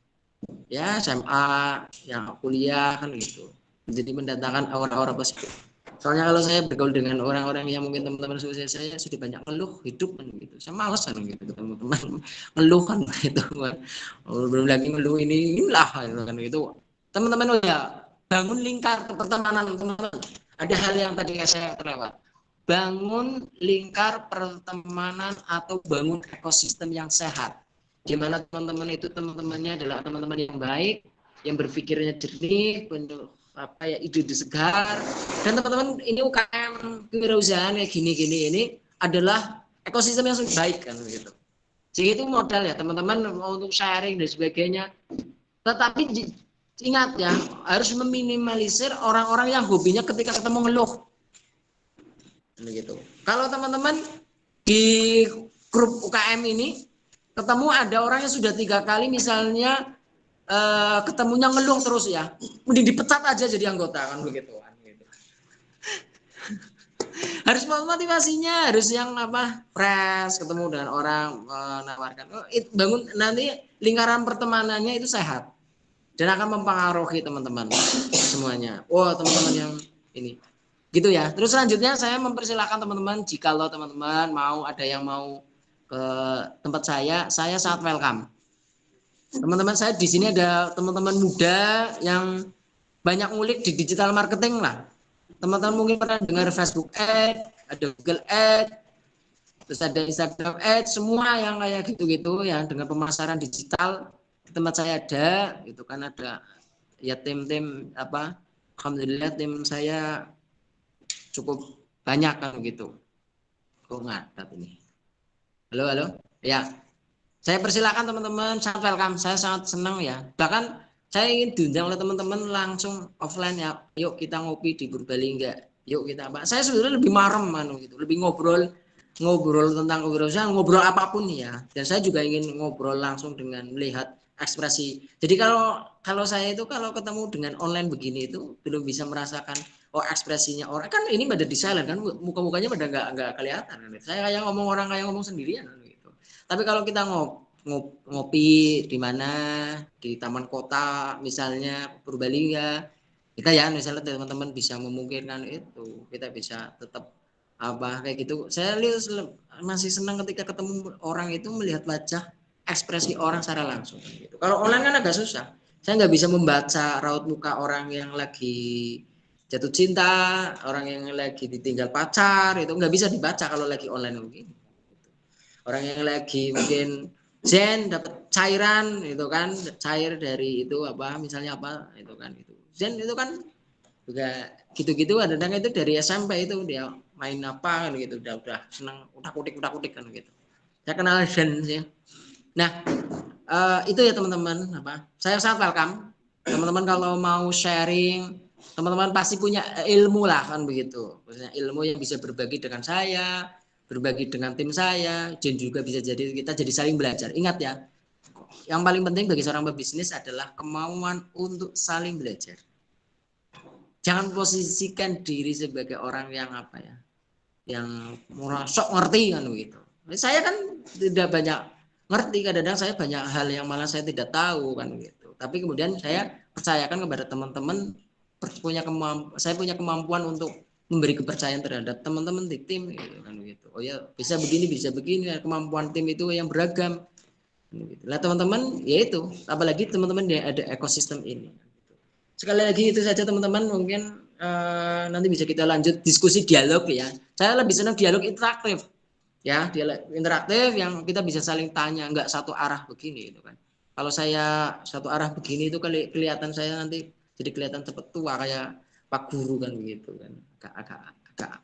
ya SMA, yang kuliah kan gitu. Jadi mendatangkan aura-aura positif. Soalnya kalau saya bergaul dengan orang-orang yang mungkin teman-teman seusia saya sudah banyak ngeluh hidup kan gitu. Saya malas kan gitu ketemu teman ngeluh kan gitu. Belum lagi ngeluh inilah kan gitu. Teman-teman ya bangun lingkar pertemanan teman-teman. Ada hal yang tadi saya terlewat. Bangun lingkar pertemanan atau bangun ekosistem yang sehat. Di mana teman-teman itu teman-temannya adalah teman-teman yang baik, yang berpikirnya jernih, penuh ide segar, dan teman-teman ini UKM kewirausahaan kayak gini-gini ini adalah ekosistem yang baik kan gitu. Jadi itu modal ya teman-teman untuk sharing dan sebagainya. Tetapi ingat ya, harus meminimalisir orang-orang yang hobinya ketika ketemu ngeluh. Begitu. Kalau teman-teman di grup UKM ini ketemu ada orang yang sudah 3 kali misalnya ketemunya ngeluh terus ya, mending dipecat aja jadi anggota kan begitu. Harus motivasinya harus yang fresh, ketemu dengan orang menawarkan. Bangun nanti lingkaran pertemanannya itu sehat dan akan mempengaruhi teman-teman semuanya. Teman-teman yang ini gitu ya. Terus selanjutnya saya mempersilahkan teman-teman, jikalau teman-teman ada yang mau ke tempat saya sangat welcome. Teman-teman saya di sini ada teman-teman muda yang banyak ngulik di digital marketing lah. Teman-teman mungkin pernah dengar Facebook Ads, ada Google Ads, terus ada Instagram Ads, semua yang kayak gitu-gitu yang dengan pemasaran digital di tempat saya ada, itu kan ada ya tim-tim alhamdulillah tim saya cukup banyak kan gitu. Kok ngadat ini? Halo ya. Saya persilakan teman-teman, sangat welcome, saya sangat senang ya. Bahkan saya ingin diundang oleh teman-teman langsung offline ya. Yuk kita ngopi di Purbalingga. Yuk kita saya sebenarnya lebih marem gitu, lebih ngobrol tentang kewirausahaan, ngobrol apapun ya. Dan saya juga ingin ngobrol langsung dengan melihat ekspresi. Jadi kalau saya itu kalau ketemu dengan online begini itu belum bisa merasakan ekspresinya orang kan ini pada di silent kan, muka-mukanya pada nggak kelihatan. Saya kayak ngomong sendirian gitu. Tapi kalau kita ngopi di mana di taman kota misalnya Purbalingga, kita ya misalnya teman-teman bisa memungkinkan itu, kita bisa tetap kayak gitu. Saya masih senang ketika ketemu orang itu melihat wajah ekspresi orang secara langsung gitu. Kalau online kan agak susah. Saya nggak bisa membaca raut muka orang yang lagi jatuh cinta, orang yang lagi ditinggal pacar, itu nggak bisa dibaca kalau lagi online begini. Orang yang lagi mungkin zen dapat cairan itu kan, cair dari itu misalnya itu kan itu zen itu kan juga gitu-gitu. Kadang itu dari SMP itu dia main kan gitu, udah senang udah kutik kan gitu. Saya kenal zen sih. Nah itu ya teman-teman saya sangat welcome teman-teman kalau mau sharing teman-teman pasti punya ilmu lah kan begitu. Maksudnya ilmu yang bisa berbagi dengan saya, berbagi dengan tim saya, dan juga bisa jadi kita jadi saling belajar. Ingat ya, yang paling penting bagi seorang pebisnis adalah kemauan untuk saling belajar. Jangan posisikan diri sebagai orang yang apa ya, yang merasa ngerti kan begitu. Saya kan tidak banyak ngerti, kadang-kadang saya banyak hal yang malah saya tidak tahu kan gitu. Tapi kemudian saya percayakan kepada teman-teman, saya punya kemampuan untuk memberi kepercayaan terhadap teman-teman di tim gitu kan gitu. Oh ya bisa begini, kemampuan tim itu yang beragam. Gitu. Nah teman-teman ya itu, apalagi teman-teman yang ada ekosistem ini. Sekali lagi itu saja teman-teman, mungkin nanti bisa kita lanjut diskusi dialog ya. Saya lebih senang dialog interaktif ya, dialog interaktif yang kita bisa saling tanya, nggak satu arah begini gitu kan. Kalau saya satu arah begini itu kelihatan saya nanti jadi kelihatan cepet tua kayak Pak Guru kan begitu kan, agak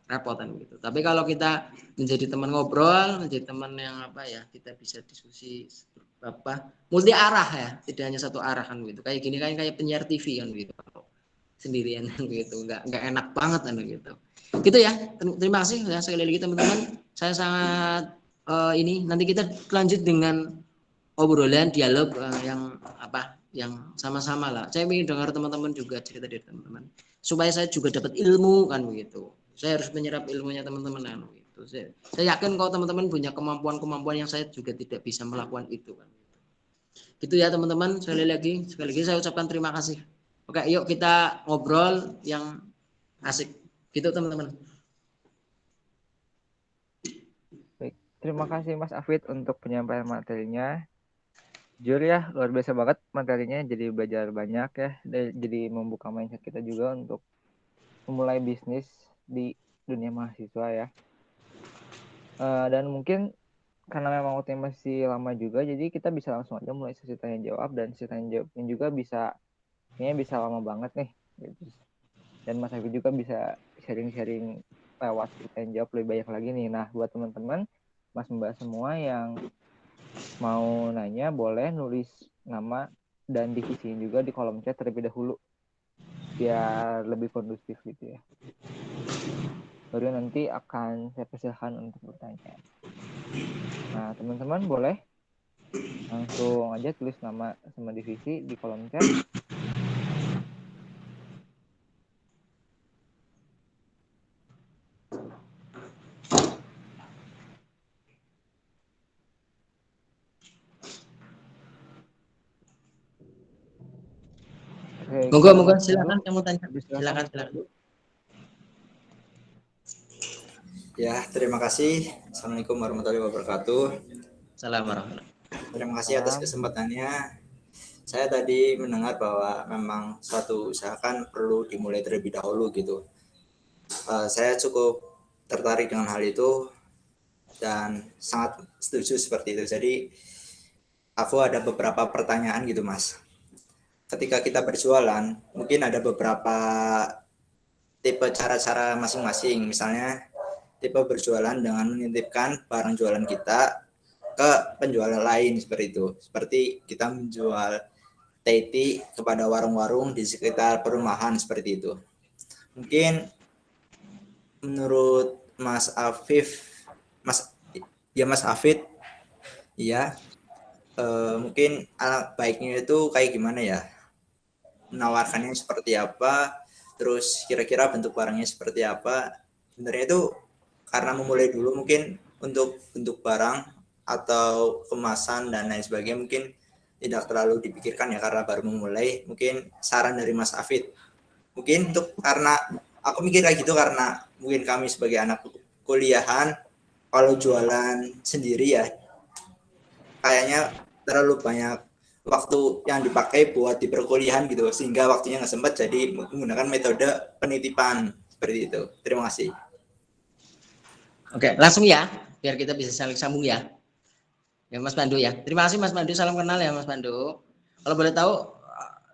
repotan gitu. Tapi kalau kita menjadi teman ngobrol, menjadi teman yang apa ya, kita bisa diskusi apa multi arah ya, tidak hanya satu arah kan gitu. Kayak gini kan kayak penyiar TV kan gitu, sendirian kan gitu, nggak enak banget kan gitu. Gitu ya. Terima kasih ya sekali lagi teman-teman. Saya sangat ini nanti kita lanjut dengan obrolan dialog yang apa yang sama-sama lah. Saya ingin dengar teman-teman juga cerita dari teman-teman supaya saya juga dapat ilmu kan begitu. Saya harus menyerap ilmunya teman-teman kan begitu. Saya yakin kalau teman-teman punya kemampuan-kemampuan yang saya juga tidak bisa melakukan itu kan. Gitu ya teman-teman. Sekali lagi saya ucapkan terima kasih. Oke, yuk kita ngobrol yang asik. Gitu teman-teman. Baik, terima kasih Mas Afid untuk penyampaian materinya. Jujur ya, luar biasa banget materinya, jadi belajar banyak ya, jadi membuka mindset kita juga untuk memulai bisnis di dunia mahasiswa ya. Dan mungkin karena memang waktunya masih lama juga, jadi kita bisa langsung aja mulai sesi tanya jawab, dan sesi tanya jawabnya juga kayaknya bisa lama banget nih. Dan Mas Afid juga bisa sharing-sharing lewat sesi tanya jawab lebih banyak lagi nih. Nah, buat teman-teman, Mas Mbak semua yang mau nanya boleh nulis nama dan divisiin juga di kolom chat terlebih dahulu biar lebih kondusif gitu ya. Baru nanti akan saya persilahkan untuk bertanya. Nah teman-teman boleh langsung aja tulis nama sama divisi di kolom chat. Oke, Moga silakan yang mau tanya. Silakan. Ya, terima kasih. Assalamualaikum warahmatullahi wabarakatuh. Assalamualaikum. Terima kasih atas kesempatannya. Saya tadi mendengar bahwa memang suatu usaha kan perlu dimulai terlebih dahulu gitu. Saya cukup tertarik dengan hal itu dan sangat setuju seperti itu. Jadi aku ada beberapa pertanyaan gitu Mas. Ketika kita berjualan, mungkin ada beberapa tipe cara-cara masing-masing. Misalnya tipe berjualan dengan menitipkan barang jualan kita ke penjual lain seperti itu. Seperti kita menjual teh kepada warung-warung di sekitar perumahan seperti itu. Mungkin menurut Mas Afif, Mas Afid, ya mungkin baiknya itu kayak gimana ya? Menawarkannya seperti apa? Terus kira-kira bentuk barangnya seperti apa? Sebenarnya itu karena memulai dulu mungkin untuk bentuk barang atau kemasan dan lain sebagainya mungkin tidak terlalu dipikirkan ya karena baru memulai. Mungkin saran dari Mas Afid. Mungkin untuk karena aku mikir kayak gitu karena mungkin kami sebagai anak kuliahan kalau jualan sendiri ya kayaknya terlalu banyak waktu yang dipakai buat di perkuliahan gitu sehingga waktunya nggak sempat, jadi menggunakan metode penitipan seperti itu. Terima kasih. Oke, langsung ya biar kita bisa saling sambung ya. Ya Mas Pandu ya. Terima kasih Mas Pandu, salam kenal ya Mas Pandu. Kalau boleh tahu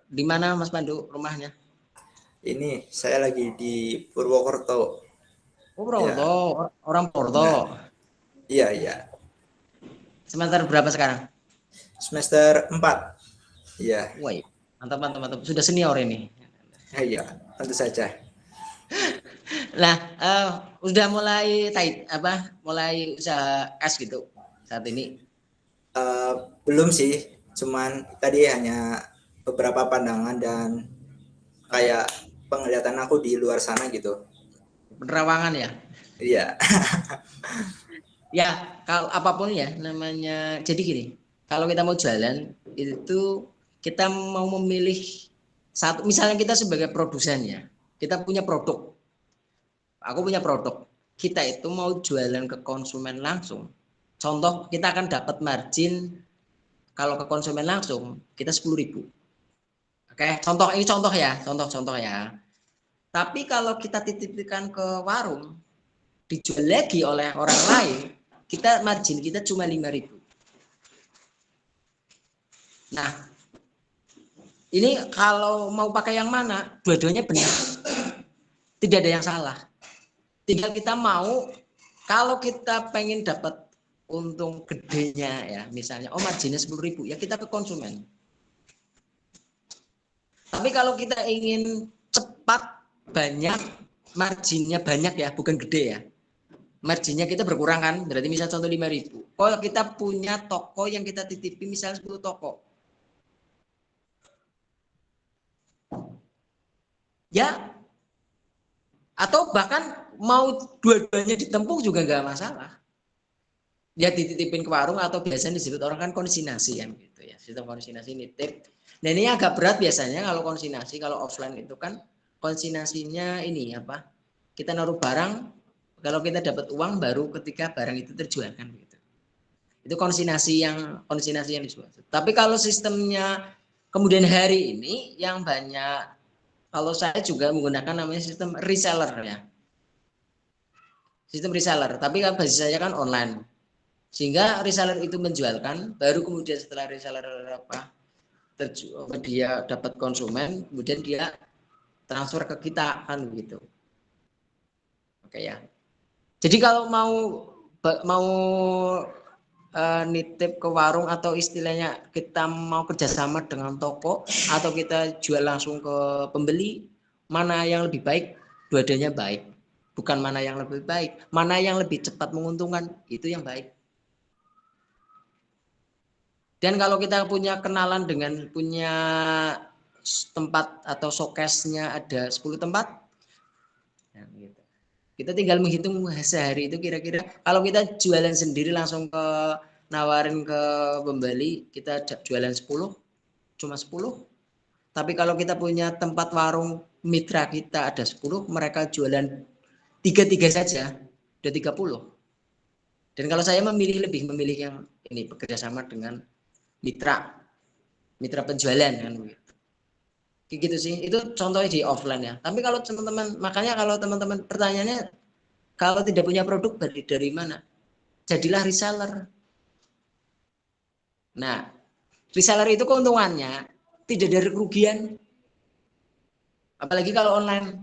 di mana Mas Pandu rumahnya? Ini saya lagi di Purwokerto. Oh Purwokerto, ya. Orang Purwokerto. Nah, iya. Semester berapa sekarang? Semester 4. Iya. Woi, mantap. Sudah senior ini. Iya, tentu saja. Nah, udah mulai mulai usaha kas gitu saat ini? Belum sih, cuman tadi hanya beberapa pandangan dan kayak penglihatan aku di luar sana gitu. Penerawangan ya? Iya. Ya, kalau apapun ya namanya. Jadi gini, kalau kita mau jalan itu kita mau memilih satu. Misalnya kita sebagai produsen ya, kita punya produk. Aku punya produk. Kita itu mau jualan ke konsumen langsung. Contoh, kita akan dapat margin kalau ke konsumen langsung kita 10.000. Oke, contoh ya, contoh ya. Tapi kalau kita titipkan ke warung, dijual lagi oleh orang lain, kita margin kita cuma 5.000. Nah, ini kalau mau pakai yang mana, dua-duanya benar. Tidak ada yang salah. Tinggal kita mau, kalau kita pengen dapat untung gedenya ya, misalnya, marginnya 10.000, ya kita ke konsumen. Tapi kalau kita ingin cepat, banyak, marginnya banyak ya, bukan gede ya. Marginnya kita berkurang kan, berarti misal contoh 5.000. Kalau kita punya toko yang kita titipi misalnya 10 toko. Ya, atau bahkan mau dua-duanya ditempuh juga nggak masalah. Ya dititipin ke warung atau biasanya disebut orang kan konsinasi kan gitu ya. Sistem konsinasi nitip. Nah ini agak berat biasanya kalau konsinasi, kalau offline itu kan konsinasinya ini apa? Kita naruh barang, kalau kita dapat uang baru ketika barang itu terjual kan gitu. Itu konsinasi yang dijual. Tapi kalau sistemnya kemudian hari ini yang banyak, kalau saya juga menggunakan namanya sistem reseller ya. Sistem reseller, tapi kan basis saya kan online. Sehingga reseller itu menjualkan, baru kemudian setelah reseller dia dapat konsumen, kemudian dia transfer ke kita kan begitu. Oke ya. Jadi kalau mau nitip ke warung atau istilahnya kita mau kerjasama dengan toko atau kita jual langsung ke pembeli, mana yang lebih baik? Dua-duanya baik. Bukan mana yang lebih baik, mana yang lebih cepat menguntungkan, itu yang baik. Dan kalau kita punya kenalan dengan punya tempat atau showcase-nya ada 10 tempat, ya gitu. Kita tinggal menghitung sehari itu kira-kira kalau kita jualan sendiri langsung nawarin ke pembeli, kita jualan 10, cuma 10. Tapi kalau kita punya tempat warung mitra kita ada 10, mereka jualan 3 saja, udah 30. Dan kalau saya lebih memilih yang ini bekerja sama dengan mitra penjualan kan begitu. Gitu sih, itu contohnya di offline ya. Tapi kalau teman-teman, makanya kalau teman-teman pertanyaannya kalau tidak punya produk dari mana? Jadilah reseller. Nah, reseller itu keuntungannya tidak dari kerugian. Apalagi kalau online.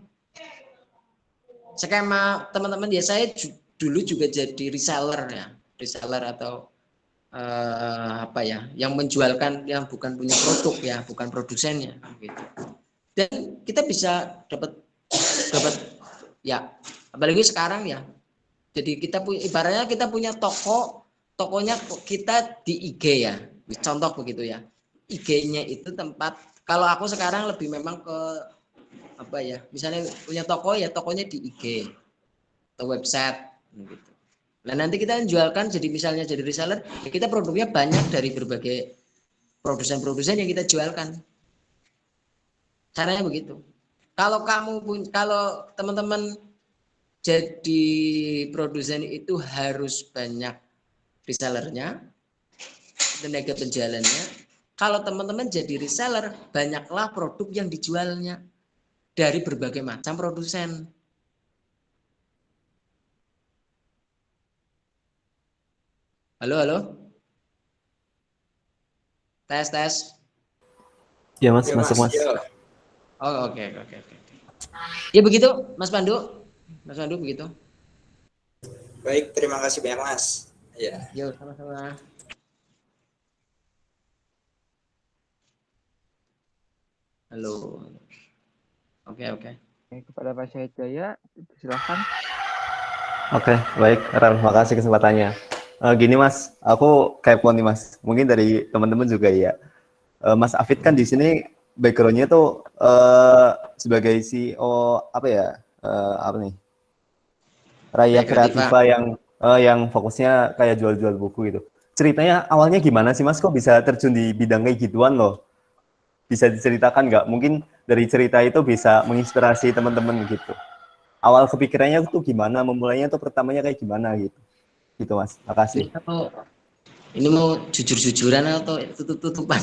Skema teman-teman ya, saya dulu juga jadi reseller ya. Reseller atau yang menjualkan yang bukan punya produk ya, bukan produsennya gitu. Dan kita bisa dapat ya, apalagi sekarang ya. Jadi kita ibaratnya kita punya tokonya kita di IG ya, contoh begitu ya. IG-nya itu tempat, kalau aku sekarang lebih memang ke misalnya punya toko ya, tokonya di IG atau website gitu. Nah nanti kita jualkan jadi misalnya jadi reseller, ya kita produknya banyak dari berbagai produsen-produsen yang kita jualkan. Caranya begitu. Kalau teman-teman jadi produsen itu harus banyak resellernya, tenaga penjualannya. Kalau teman-teman jadi reseller, banyaklah produk yang dijualnya dari berbagai macam produsen. Halo. Tes. Ya mas, Ya, masuk mas. Ya. Oh oke. Ya begitu Mas Pandu. Begitu. Baik, terima kasih banyak Mas. Ya. Yo, sama-sama. Halo. Oke. Kepada Pak Syahid Jaya, silahkan. Oke, baik, Ran, makasih kesempatannya. Gini Mas, aku kepo nih Mas, mungkin dari teman-teman juga ya. Mas Afid kan di sini background-nya tuh sebagai CEO apa ya? Apa nih? Raya Raya Kreativa. Kreativa yang fokusnya kayak jual-jual buku gitu. Ceritanya awalnya gimana sih Mas? Kok bisa terjun di bidang kayak gituan loh? Bisa diceritakan nggak? Mungkin dari cerita itu bisa menginspirasi teman-teman gitu. Awal kepikirannya tuh gimana? Memulainya tuh pertamanya kayak gimana gitu? Gitu Mas. Makasih. Ini mau jujur-jujuran atau tutup-tutupan?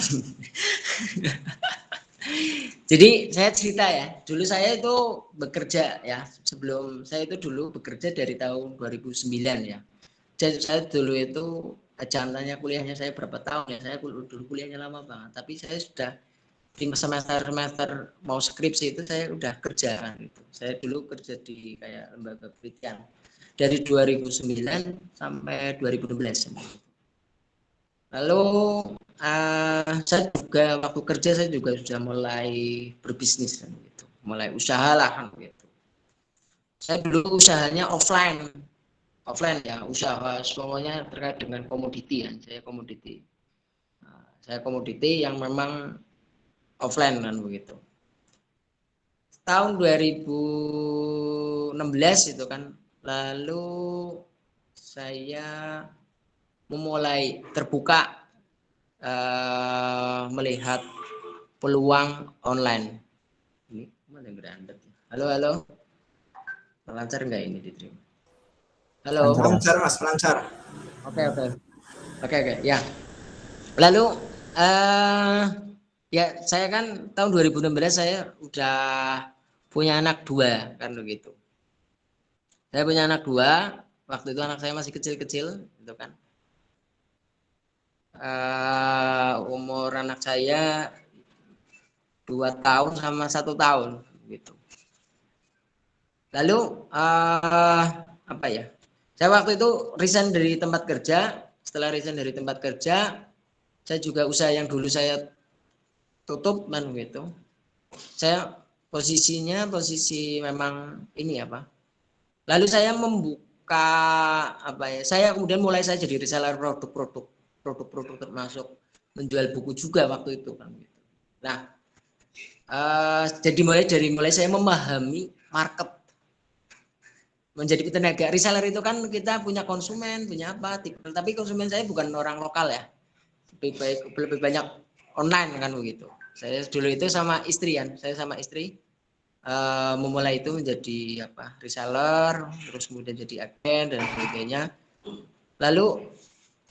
Jadi saya cerita ya, dulu saya itu bekerja ya, sebelum saya itu dulu bekerja dari tahun 2009 ya. Jadi saya dulu itu, jangan tanya kuliahnya saya berapa tahun ya, saya dulu kuliahnya lama banget, tapi saya sudah di semester mau skripsi itu saya udah kerja kan gitu. Saya dulu kerja di kayak lembaga penelitian dari 2009 sampai 2016. Lalu saya juga waktu kerja saya juga sudah mulai berbisnis kan gitu, mulai usaha lah kan gitu. Saya dulu usahanya offline ya, usaha semuanya terkait dengan komoditi ya. Saya komoditi yang memang offline kan begitu. Tahun 2016 itu kan, lalu saya memulai terbuka melihat peluang online. Ini mana yang berandet? Halo, lancar nggak ini diterima? Halo. Lancar Mas, lancar. Oke, ya. Lalu ya saya kan tahun 2016 saya udah punya anak 2 kan begitu. Saya punya anak 2, waktu itu anak saya masih kecil-kecil gitu kan. Umur anak saya 2 tahun sama 1 tahun gitu. Lalu apa ya? Saya waktu itu resign dari tempat kerja. Setelah resign dari tempat kerja, saya juga usaha yang dulu saya tutup kan gitu. Saya posisinya posisi memang ini apa? Lalu saya membuka apa ya? Saya kemudian saya jadi reseller produk termasuk menjual buku juga waktu itu kan gitu. Nah, jadi mulai saya memahami market, menjadi tenaga reseller itu kan kita punya konsumen, punya apa, tapi konsumen saya bukan orang lokal ya, lebih banyak online kan begitu. Saya dulu itu sama istri kan, saya sama istri memulai itu menjadi apa, reseller, terus kemudian jadi agen dan sebagainya. Lalu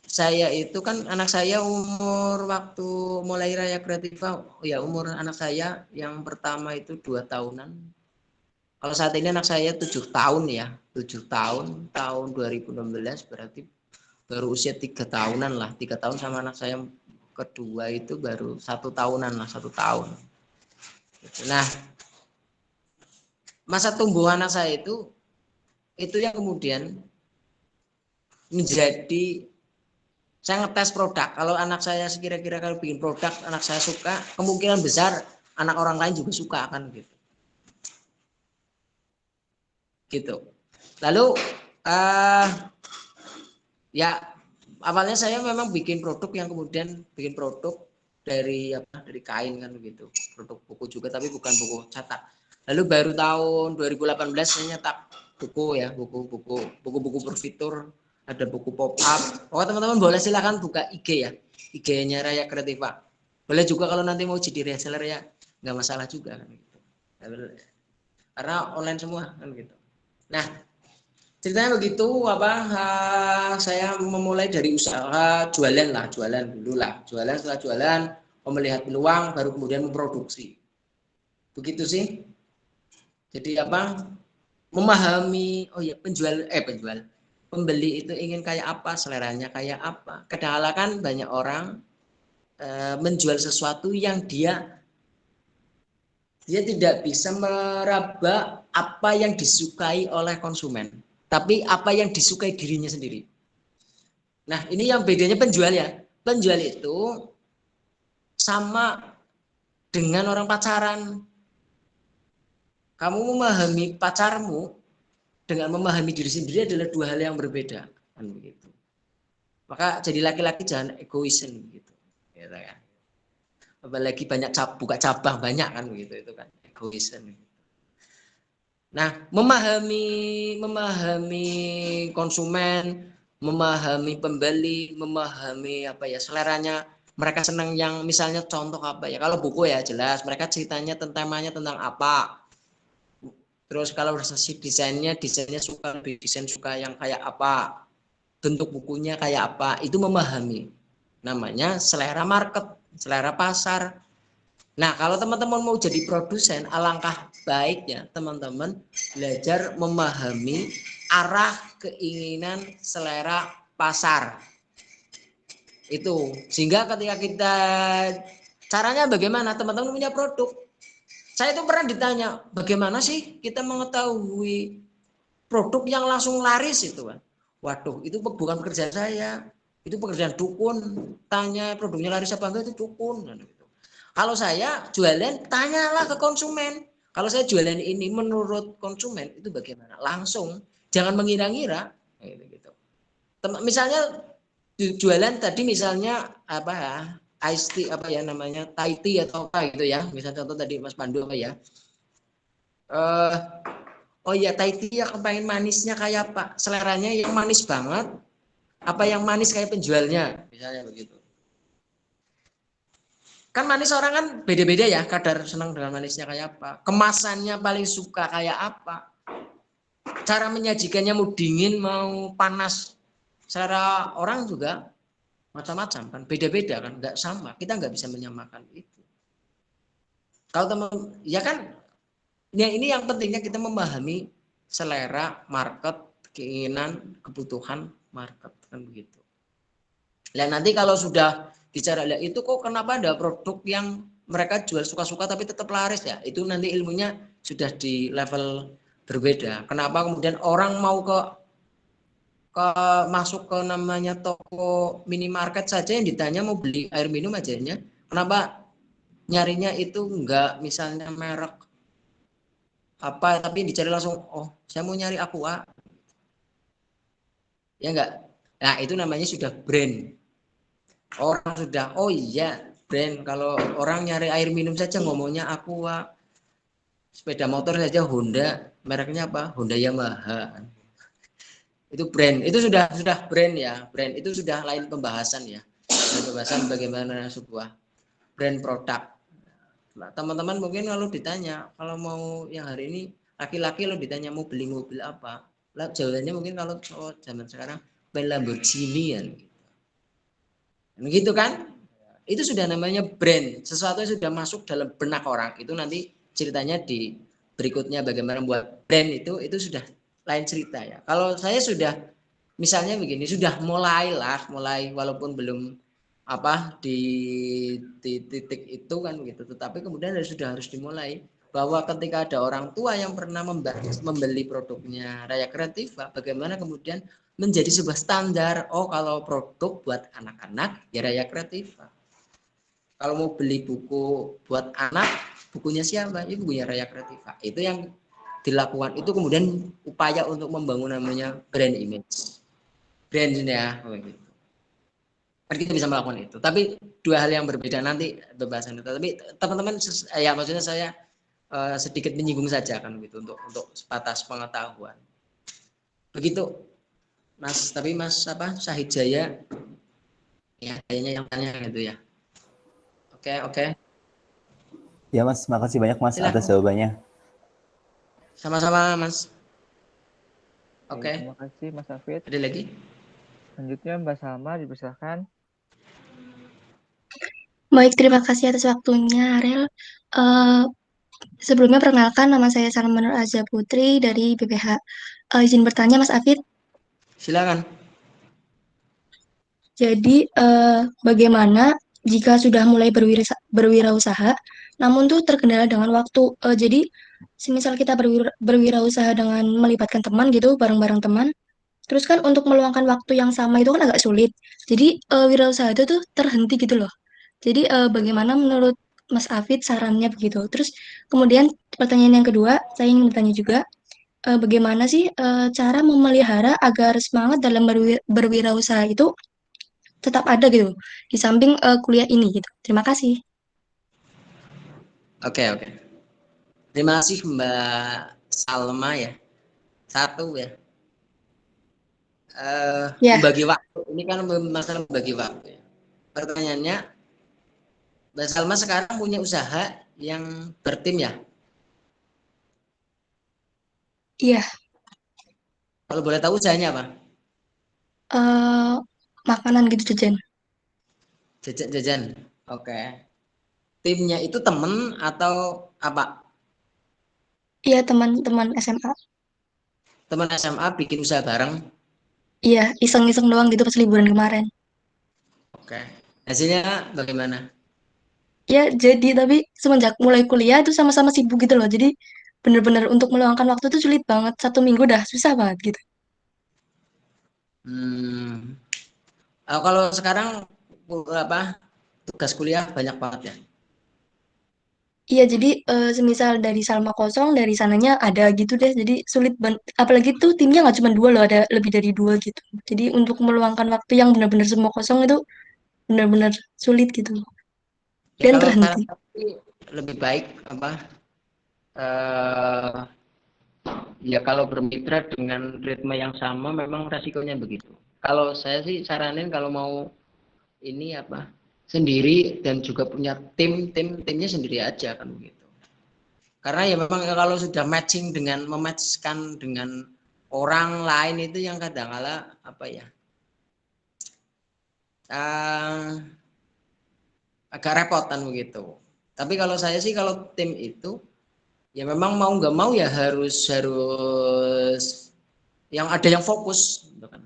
saya itu kan anak saya umur waktu mulai Raya Kreativa, ya umur anak saya yang pertama itu 2 tahunan. Kalau saat ini anak saya 7 tahun ya, 7 tahun, tahun 2016 berarti baru usia 3 tahunan lah, 3 tahun sama anak saya kedua itu baru 1 tahunan lah, 1 tahun. Nah, masa tumbuh anak saya itu yang kemudian menjadi, saya ngetes produk. Kalau anak saya kira-kira kalau bikin produk anak saya suka, kemungkinan besar anak orang lain juga suka kan gitu. Gitu. Lalu ya awalnya saya memang bikin produk yang kemudian bikin produk dari kain kan begitu, produk buku juga tapi bukan buku cetak. Lalu baru tahun 2018 saya nyetak buku ya, buku berfitur, ada buku pop up. Teman-teman boleh silahkan buka IG ya, IG-nya Raya Kreativa. Boleh juga kalau nanti mau jadi reseller ya nggak masalah juga kan gitu. Karena online semua kan gitu. Nah, ceritanya begitu saya memulai dari usaha jualan dulu lah, setelah jualan melihat peluang baru kemudian memproduksi. Begitu sih. Jadi memahami pembeli itu ingin kayak apa, seleranya kayak apa. Kadang-kala kan banyak orang menjual sesuatu yang dia tidak bisa meraba apa yang disukai oleh konsumen, tapi apa yang disukai dirinya sendiri. Nah, ini yang bedanya penjual ya. Penjual itu sama dengan orang pacaran. Kamu memahami pacarmu dengan memahami diri sendiri adalah dua hal yang berbeda, kan begitu. Maka jadi laki-laki jangan egoisen gitu, gitu kan. Apalagi banyak buka cabang banyak kan begitu, itu kan egoisen. Nah, memahami konsumen, memahami pembeli, memahami apa ya seleranya, mereka senang yang misalnya contoh apa ya, kalau buku ya jelas mereka ceritanya temanya tentang apa. Terus kalau sisi desainnya suka desain suka yang kayak apa, bentuk bukunya kayak apa, itu memahami. Namanya selera market, selera pasar. Nah, kalau teman-teman mau jadi produsen, alangkah baiknya teman-teman belajar memahami arah keinginan selera pasar. Itu. Sehingga ketika kita caranya bagaimana teman-teman punya produk. Saya itu pernah ditanya, bagaimana sih kita mengetahui produk yang langsung laris itu kan? Waduh, itu bukan pekerjaan saya. Itu pekerjaan dukun. Tanya produknya laris apa enggak, itu dukun. Kalau saya jualan, tanyalah ke konsumen. Kalau saya jualan ini menurut konsumen itu bagaimana? Langsung, jangan mengira-ngira. Gitu. Misalnya jualan tadi misalnya apa ya? Ice tea apa ya namanya? Thai tea atau apa gitu ya. Misalnya contoh tadi Mas Pandu apa ya? Oh iya Thai tea ya kepengen manisnya kayak apa? Seleranya yang manis banget. Apa yang manis kayak penjualnya? Misalnya begitu. Kan manis orang kan beda-beda ya, kadar senang dengan manisnya kayak apa. Kemasannya paling suka kayak apa. Cara menyajikannya mau dingin, mau panas. Secara orang juga macam-macam kan, beda-beda kan, nggak sama. Kita nggak bisa menyamakan itu. Kalau teman, ya kan, ya ini yang pentingnya kita memahami selera, market, keinginan, kebutuhan market kan begitu. Dan nanti kalau sudah bicara itu kok kenapa ada produk yang mereka jual suka-suka tapi tetap laris ya, itu nanti ilmunya sudah di level berbeda. Kenapa kemudian orang mau ke masuk ke namanya toko minimarket saja yang ditanya mau beli air minum aja ya, kenapa nyarinya itu enggak misalnya merek apa tapi dicari langsung, oh saya mau nyari Aqua ya enggak. Nah itu namanya sudah brand. Orang sudah, oh iya brand. Kalau orang nyari air minum saja ngomongnya Aqua, sepeda motor saja Honda, mereknya apa? Honda Yamaha. Itu brand, itu sudah brand ya, brand itu sudah lain pembahasan ya. Pembahasan bagaimana sebuah brand produk. Nah, teman-teman mungkin kalau ditanya, kalau mau yang hari ini laki-laki lo ditanya mau beli mobil apa, lah jawabannya mungkin kalau zaman sekarang beli Lamborghini ya. Begitu kan? Itu sudah namanya brand, sesuatu yang sudah masuk dalam benak orang. Itu nanti ceritanya di berikutnya bagaimana membuat brand itu sudah lain cerita ya. Kalau saya sudah misalnya begini, sudah mulai walaupun belum apa di titik itu kan gitu, tetapi kemudian sudah harus dimulai bahwa ketika ada orang tua yang pernah membeli produknya Raya Kreativa, bagaimana kemudian menjadi sebuah standar, oh kalau produk buat anak-anak ya Raya Kreativa. Kalau mau beli buku buat anak, bukunya siapa? Itu bukunya Raya Kreativa. Itu yang dilakukan. Itu kemudian upaya untuk membangun namanya brand image. Brandnya, gitu. Kita bisa melakukan itu. Tapi dua hal yang berbeda nanti pembahasan itu. Tapi teman-teman, ya maksudnya saya sedikit menyinggung saja kan gitu untuk sebatas pengetahuan. Begitu, Mas. Tapi Mas apa? Syahid Jaya, ya kayaknya yang tanya gitu ya. Oke. Ya Mas, makasih banyak Mas Silahkan. atas jawabannya. Sama-sama Mas. Oke. Terima kasih Mas Hafid. Ada lagi? Selanjutnya Mbak Salma dipersilakan. Baik, terima kasih atas waktunya, Arel. Sebelumnya perkenalkan, nama saya Salma Nur Azza Putri dari BPH. Izin bertanya, Mas Afid. Silakan. Jadi, bagaimana jika sudah mulai berwirausaha, namun tuh terkendala dengan waktu. Jadi, semisal kita berwirausaha dengan melibatkan teman gitu, bareng-bareng teman, terus kan untuk meluangkan waktu yang sama itu kan agak sulit. Jadi, wirausaha itu tuh terhenti gitu loh. Jadi, bagaimana menurut Mas Afid sarannya begitu. Terus kemudian pertanyaan yang kedua, saya ingin bertanya juga, bagaimana sih cara memelihara agar semangat dalam berwirausaha itu tetap ada gitu di samping kuliah ini gitu. Terima kasih. Oke, oke. Terima kasih Mbak Salma ya. Satu ya. Ya, Membagi waktu. Ini kan masalah membagi waktu. Ya. Pertanyaannya, Mbak Salma sekarang punya usaha yang bertim ya? iya. Kalau boleh tahu usahanya apa? eh Makanan gitu jajan. Jajan-jajan. Oke. Timnya itu temen atau apa? Iya, teman-teman SMA. Teman SMA bikin usaha bareng. Iya, iseng-iseng doang gitu pas liburan kemarin. Oke. Hasilnya bagaimana? Ya, jadi tapi semenjak mulai kuliah itu sama-sama sibuk gitu loh. Jadi bener-bener untuk meluangkan waktu tuh sulit banget. 1 minggu dah susah banget gitu. Hmm. Kalau sekarang apa? Tugas kuliah banyak banget ya. Iya, jadi semisal dari Salma kosong, dari sananya ada gitu deh. Jadi sulit banget. Apalagi tuh timnya nggak cuma dua loh, ada lebih dari dua gitu. Jadi untuk meluangkan waktu yang benar-benar semua kosong itu benar-benar sulit gitu. Ya Dan kalau terhenti. saran saya lebih baik apa? eh Ya kalau bermitra dengan ritme yang sama memang resikonya begitu. Kalau saya sih saranin kalau mau ini apa sendiri dan juga punya timnya sendiri aja kan begitu. Karena ya memang kalau sudah matching dengan mematchkan dengan orang lain itu yang kadang-kala apa ya uh, agak repot kan begitu. Tapi kalau saya sih kalau tim itu ya memang mau nggak mau ya harus yang ada yang fokus gitu kan.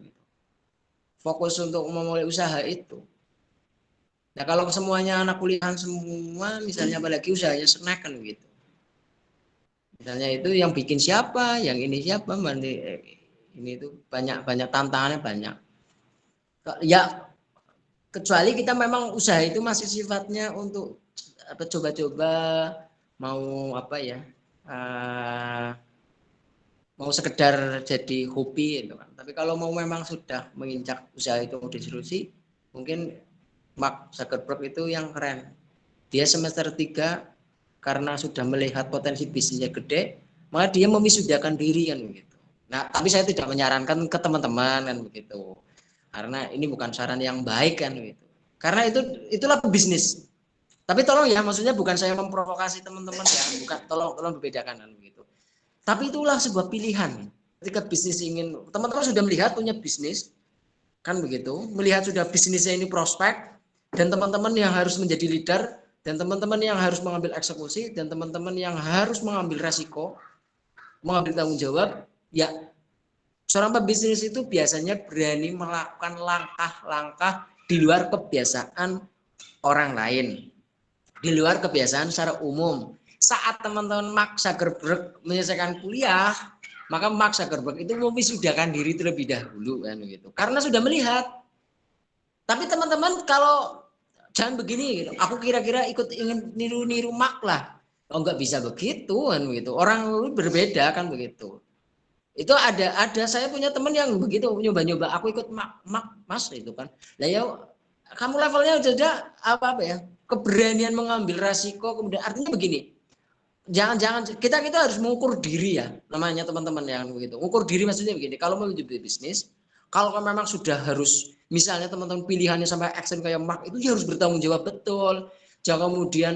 Fokus untuk memulai usaha itu. Nah kalau semuanya anak kuliahan semua, misalnya apalagi usahanya snack kan gitu. Misalnya itu yang bikin siapa, yang ini siapa, ini itu banyak tantangannya banyak. Ya kecuali kita memang usaha itu masih sifatnya untuk apa coba-coba mau apa ya, uh, mau sekedar jadi hobi gitu kan. Tapi kalau mau memang sudah menginjak usaha itu diseriusi, mungkin Mark Zuckerberg itu yang keren. Dia semester 3 karena sudah melihat potensi bisnisnya gede, maka dia memisudahkan diri kan begitu. Nah, tapi saya tidak menyarankan ke teman-teman kan begitu. Karena ini bukan saran yang baik kan begitu. Karena itulah bisnis. Tapi tolong ya, maksudnya bukan saya memprovokasi teman-teman ya, bukan, tolong bedakan kan begitu. Tapi itulah sebuah pilihan. Ketika bisnis ingin, teman-teman sudah melihat punya bisnis, kan begitu, melihat sudah bisnisnya ini prospek, dan teman-teman yang harus menjadi leader, dan teman-teman yang harus mengambil eksekusi, dan teman-teman yang harus mengambil resiko, mengambil tanggung jawab, ya seorang pebisnis itu biasanya berani melakukan langkah-langkah di luar kebiasaan orang lain, di luar kebiasaan secara umum. Saat teman-teman Mark Zuckerberg menyelesaikan kuliah, maka Mark Zuckerberg itu memisudahkan diri terlebih dahulu kan gitu. Karena sudah melihat. Tapi teman-teman kalau jangan begini gitu. Aku kira-kira ikut ingin niru-niru Mark lah. Oh nggak bisa begitu kan begitu. Orang berbeda kan begitu. Itu ada saya punya teman yang begitu nyoba-nyoba aku ikut Mark Mas itu kan. Lah ya kamu levelnya udah apa ya? Keberanian mengambil resiko kemudian artinya begini. Jangan kita harus mengukur diri ya namanya teman-teman yang begitu. Ukur diri maksudnya begini, kalau mau jadi bisnis, kalau memang sudah harus misalnya teman-teman pilihannya sampai action kayak Mark itu ya harus bertanggung jawab betul. Jangan kemudian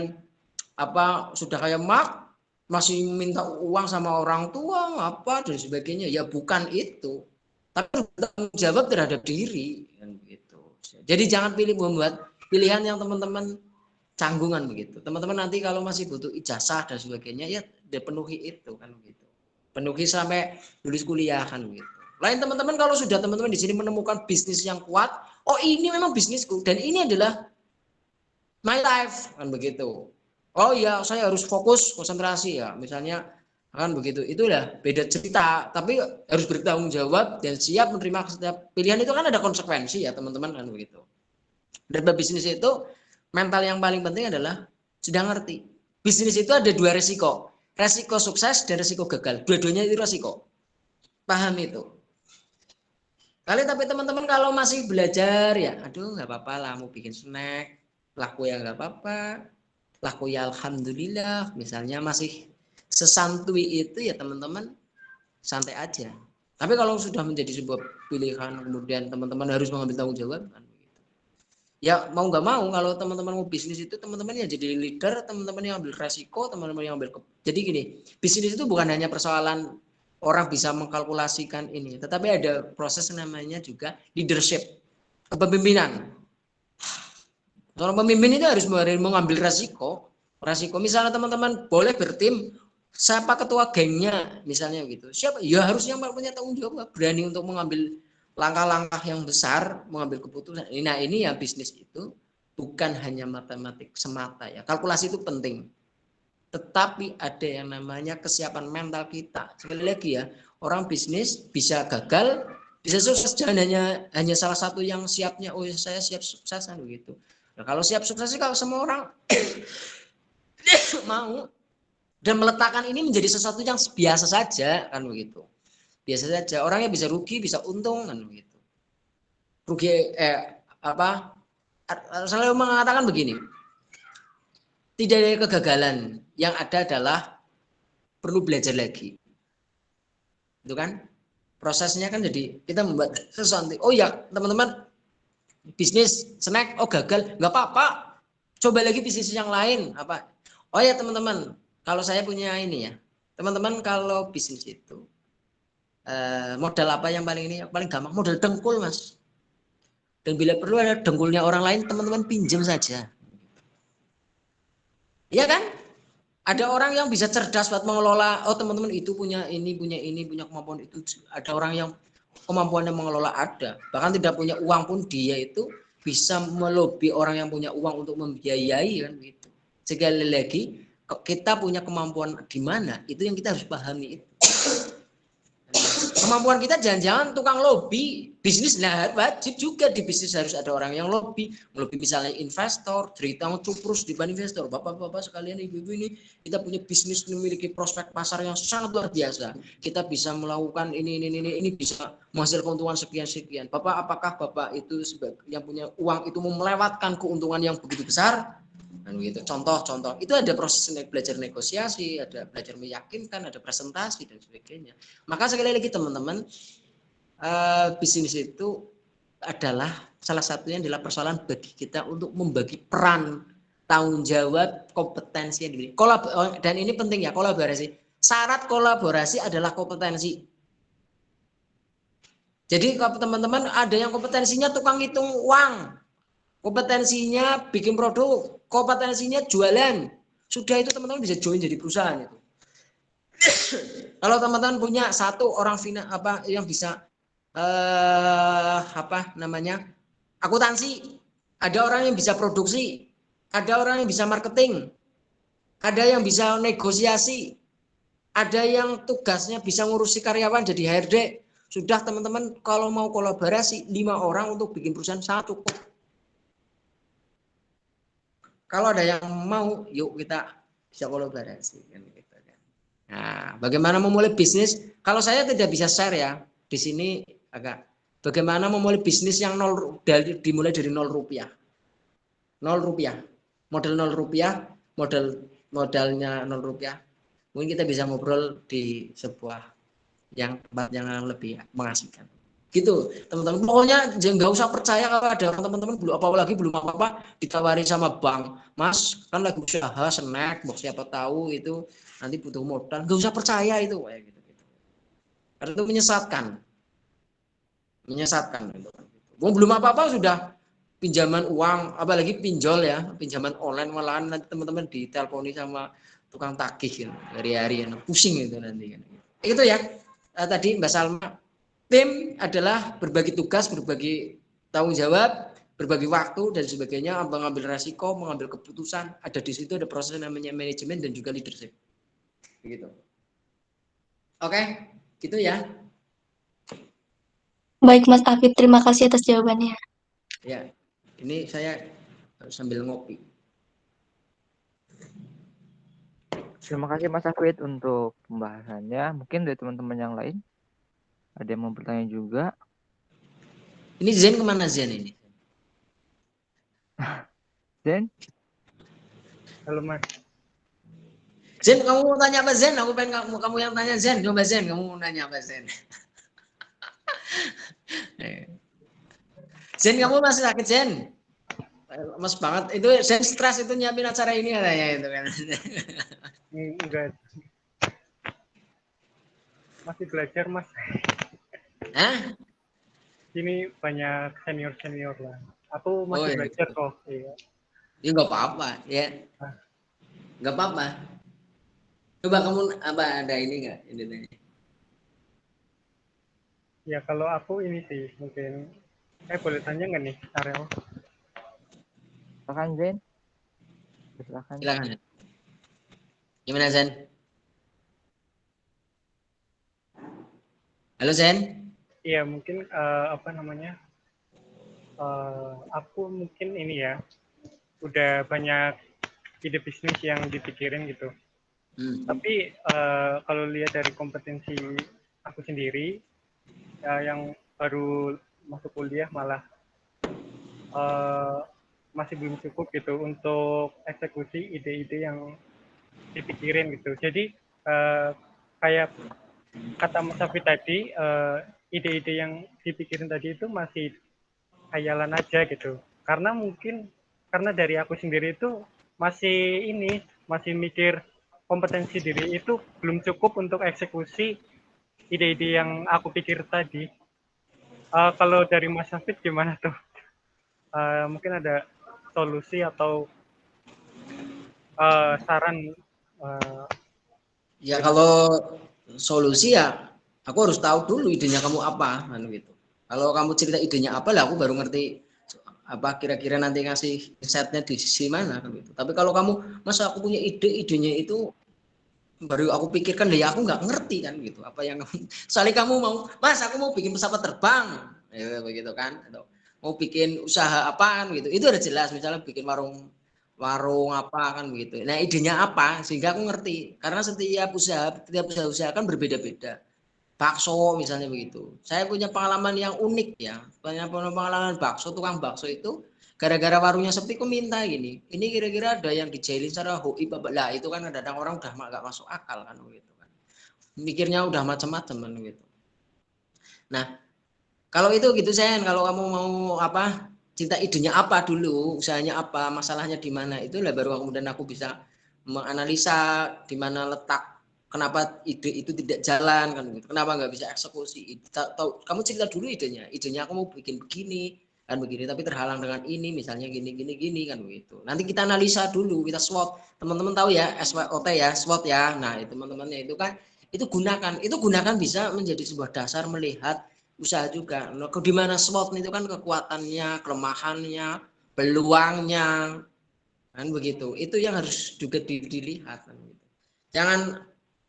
apa sudah kayak Mark masih minta uang sama orang tua apa dan sebagainya, ya bukan itu. Tapi bertanggung jawab terhadap diri kan begitu. Jadi jangan membuat pilihan yang teman-teman canggungan begitu. Teman-teman nanti kalau masih butuh ijazah dan sebagainya ya dipenuhi itu kan begitu. Penuhi sampai lulus kuliah kan begitu. Lain teman-teman kalau sudah teman-teman di sini menemukan bisnis yang kuat, oh ini memang bisnisku dan ini adalah my life kan begitu. Oh iya, saya harus fokus konsentrasi ya. Misalnya kan begitu. Itulah beda cerita, tapi harus bertanggung jawab dan siap menerima setiap pilihan itu kan ada konsekuensi ya, teman-teman kan begitu. Dan bisnis itu mental yang paling penting adalah sudah ngerti. Bisnis itu ada dua resiko. Resiko sukses dan resiko gagal. Dua-duanya itu resiko. Paham itu. Kali tapi teman-teman kalau masih belajar ya, aduh nggak apa-apa lah, mau bikin snack, laku ya nggak apa-apa, laku ya alhamdulillah. Misalnya masih sesantui itu ya teman-teman, santai aja. Tapi kalau sudah menjadi sebuah pilihan, kemudian teman-teman harus mengambil tanggung jawab, kan begitu. Ya mau nggak mau, kalau teman-teman mau bisnis itu teman-teman yang jadi leader, teman-teman yang ambil resiko, teman-teman yang ambil. Jadi gini, bisnis itu bukan hanya persoalan orang bisa mengkalkulasikan ini, tetapi ada proses namanya juga leadership, kepemimpinan. Seorang pemimpin itu harus mengambil resiko. Misalnya teman-teman boleh bertim, siapa ketua gengnya misalnya gitu. Siapa? Ya harusnya punya tanggung jawab, berani untuk mengambil langkah-langkah yang besar, mengambil keputusan. Nah ini ya bisnis itu bukan hanya matematik semata ya. Kalkulasi itu penting. Tetapi ada yang namanya kesiapan mental kita. Sekali lagi ya, orang bisnis bisa gagal, bisa sukses. Jangan hanya salah satu yang siapnya, oh saya siap sukses kan begitu. Nah, kalau siap sukses sih kalau semua orang mau dan meletakkan ini menjadi sesuatu yang biasa saja kan begitu. Biasa saja. Orangnya bisa rugi, bisa untung kan begitu. Rugi selalu mengatakan begini. Tidak ada kegagalan, yang ada adalah perlu belajar lagi. Itu kan? Prosesnya kan jadi kita membuat sesuatu. Oh ya, teman-teman, bisnis snack, oh gagal, nggak apa-apa. Coba lagi bisnis yang lain, apa? Oh ya teman-teman, kalau saya punya ini ya, teman-teman kalau bisnis itu modal apa yang paling ini, paling gampang, modal dengkul mas. Dan bila perlu ada dengkulnya orang lain, teman-teman pinjam saja. Iya kan? Ada orang yang bisa cerdas buat mengelola, oh teman-teman itu punya kemampuan itu. Ada orang yang kemampuannya mengelola ada. Bahkan tidak punya uang pun dia itu bisa melobi orang yang punya uang untuk membiayai kan gitu. Sekali lagi, kita punya kemampuan di mana, itu yang kita harus pahami itu. Kemampuan kita jangan-jangan tukang lobby bisnis, nah wajib juga di bisnis harus ada orang yang lobby misalnya investor, cerita cuprus di investor, bapak-bapak sekalian, ibu-ibu ini kita punya bisnis memiliki prospek pasar yang sangat luar biasa, kita bisa melakukan ini bisa menghasilkan keuntungan sekian, bapak apakah bapak itu yang punya uang itu mau melewatkan keuntungan yang begitu besar? Dan begitu. Contoh itu ada proses belajar negosiasi, ada belajar meyakinkan, ada presentasi dan sebagainya. Maka sekali lagi teman-teman, bisnis itu adalah salah satunya adalah persoalan bagi kita untuk membagi peran, tanggung jawab, kompetensi yang dimiliki. Dan ini penting ya, kolaborasi. Syarat kolaborasi adalah kompetensi. Jadi teman-teman ada yang kompetensinya tukang hitung uang, kompetensinya bikin produk, kompetensinya jualan. Sudah itu teman-teman bisa join jadi perusahaan itu. Kalau teman-teman punya satu orang yang bisa akuntansi, ada orang yang bisa produksi, ada orang yang bisa marketing, ada yang bisa negosiasi, ada yang tugasnya bisa ngurusi karyawan jadi HRD. Sudah teman-teman kalau mau kolaborasi 5 orang untuk bikin perusahaan sangat cukup. Kalau ada yang mau, yuk kita bisa kolaborasi. Nah, bagaimana memulai bisnis? Kalau saya tidak bisa share ya, di sini agak. Bagaimana memulai bisnis yang dimulai dari 0 rupiah. 0 rupiah. Modal 0 rupiah, modalnya 0 rupiah. Mungkin kita bisa ngobrol di sebuah tempat yang lebih mengasihkan. Gitu teman-teman, pokoknya nggak usah percaya kalau ada teman-teman belum apa-apa ditawari sama bank, mas kan lagi usaha snack, bos siapa tahu itu nanti butuh modal, nggak usah percaya itu kayak gitu. Karena itu menyesatkan gitu. Belum apa-apa sudah pinjaman uang, apalagi pinjol ya, pinjaman online, malahan nanti teman-teman diteleponi sama tukang tagih gitu, hari-hari pusing itu nanti kan. Itu ya tadi Mbak Salma. Tim adalah berbagi tugas, berbagi tanggung jawab, berbagi waktu dan sebagainya, mengambil resiko, mengambil keputusan. Ada di situ ada proses namanya manajemen dan juga leadership. Begitu. Oke, gitu ya. Baik Mas Afid, terima kasih atas jawabannya. Ya, ini saya sambil ngopi. Terima kasih Mas Hafid untuk pembahasannya. Mungkin dari teman-teman yang lain ada yang mau bertanya juga. Ini Zen kemana Zen ini? Zen, Halo Mas. Zen, kamu mau tanya apa Zen? Aku pengen kamu yang tanya Zen. Coba Zen, kamu mau nanya apa Zen? Zen, kamu masih sakit Zen? Mas banget. Itu Zen stres itu nyiapin acara ini katanya itu kan. Enggak. Masih belajar Mas. Hah? Ini banyak senior lah. Aku Oh, masih ya. belajar kok. Iya. Ya nggak apa-apa ya. Nggak apa-apa. Coba kamu apa ada ini nggak? Ini. Ya kalau aku ini sih mungkin boleh tanya nggak nih Ariel? silakan Zen. Silakan. Silakan. Gimana Zen? Halo Zen? Iya mungkin apa namanya? Aku mungkin ini ya udah banyak ide bisnis yang dipikirin gitu. Tapi kalau lihat dari kompetensi aku sendiri yang baru masuk kuliah malah masih belum cukup gitu untuk eksekusi ide-ide yang dipikirin gitu. Jadi kayak kata Mas Safi tadi, ide-ide yang dipikirin tadi itu masih khayalan aja gitu. Karena mungkin karena dari aku sendiri itu masih mikir kompetensi diri itu belum cukup untuk eksekusi ide-ide yang aku pikir tadi. Kalau dari Mas Hafid gimana tuh? Mungkin ada solusi atau saran? Ya kalau solusi ya aku harus tahu dulu idenya kamu apa kan gitu. Kalau kamu cerita idenya apa lah aku baru ngerti apa kira-kira nanti ngasih insight-nya di sisi mana kan gitu. Tapi kalau kamu masa aku punya idenya itu baru aku pikirkan ya aku nggak ngerti kan gitu apa yang soalnya kamu mau Mas aku mau bikin pesawat terbang ya begitu kan atau mau bikin usaha apaan gitu itu udah jelas misalnya bikin warung apa kan begitu. Nah idenya apa sehingga aku ngerti karena setiap usaha kan berbeda-beda. Bakso misalnya begitu. Saya punya pengalaman yang unik ya. Banyak pengalaman bakso, tukang bakso itu gara-gara warungnya sepi kok minta gini. Ini kira-kira ada yang dijailin secara hoib lah itu kan kadang orang udah nggak masuk akal kan begitu kan. Mikirnya udah macam-macam kan gitu. Nah, kalau itu gitu Sen, kalau kamu mau apa cinta idenya apa dulu, usahanya apa, masalahnya di mana itu lah baru kemudian aku bisa menganalisa di mana letak kenapa ide itu tidak jalan kan gitu. Kenapa nggak bisa eksekusi? Kamu cerita dulu idenya aku mau bikin begini kan begini tapi terhalang dengan ini misalnya gini kan begitu. Nanti kita analisa dulu, kita SWOT. Teman-teman tahu ya SWOT ya, SWOT ya. Nah, itu teman-temannya itu kan itu gunakan bisa menjadi sebuah dasar melihat usaha juga. Nah, di mana SWOT itu kan kekuatannya, kelemahannya, peluangnya, kan begitu. Itu yang harus juga dilihat. Kan gitu. Jangan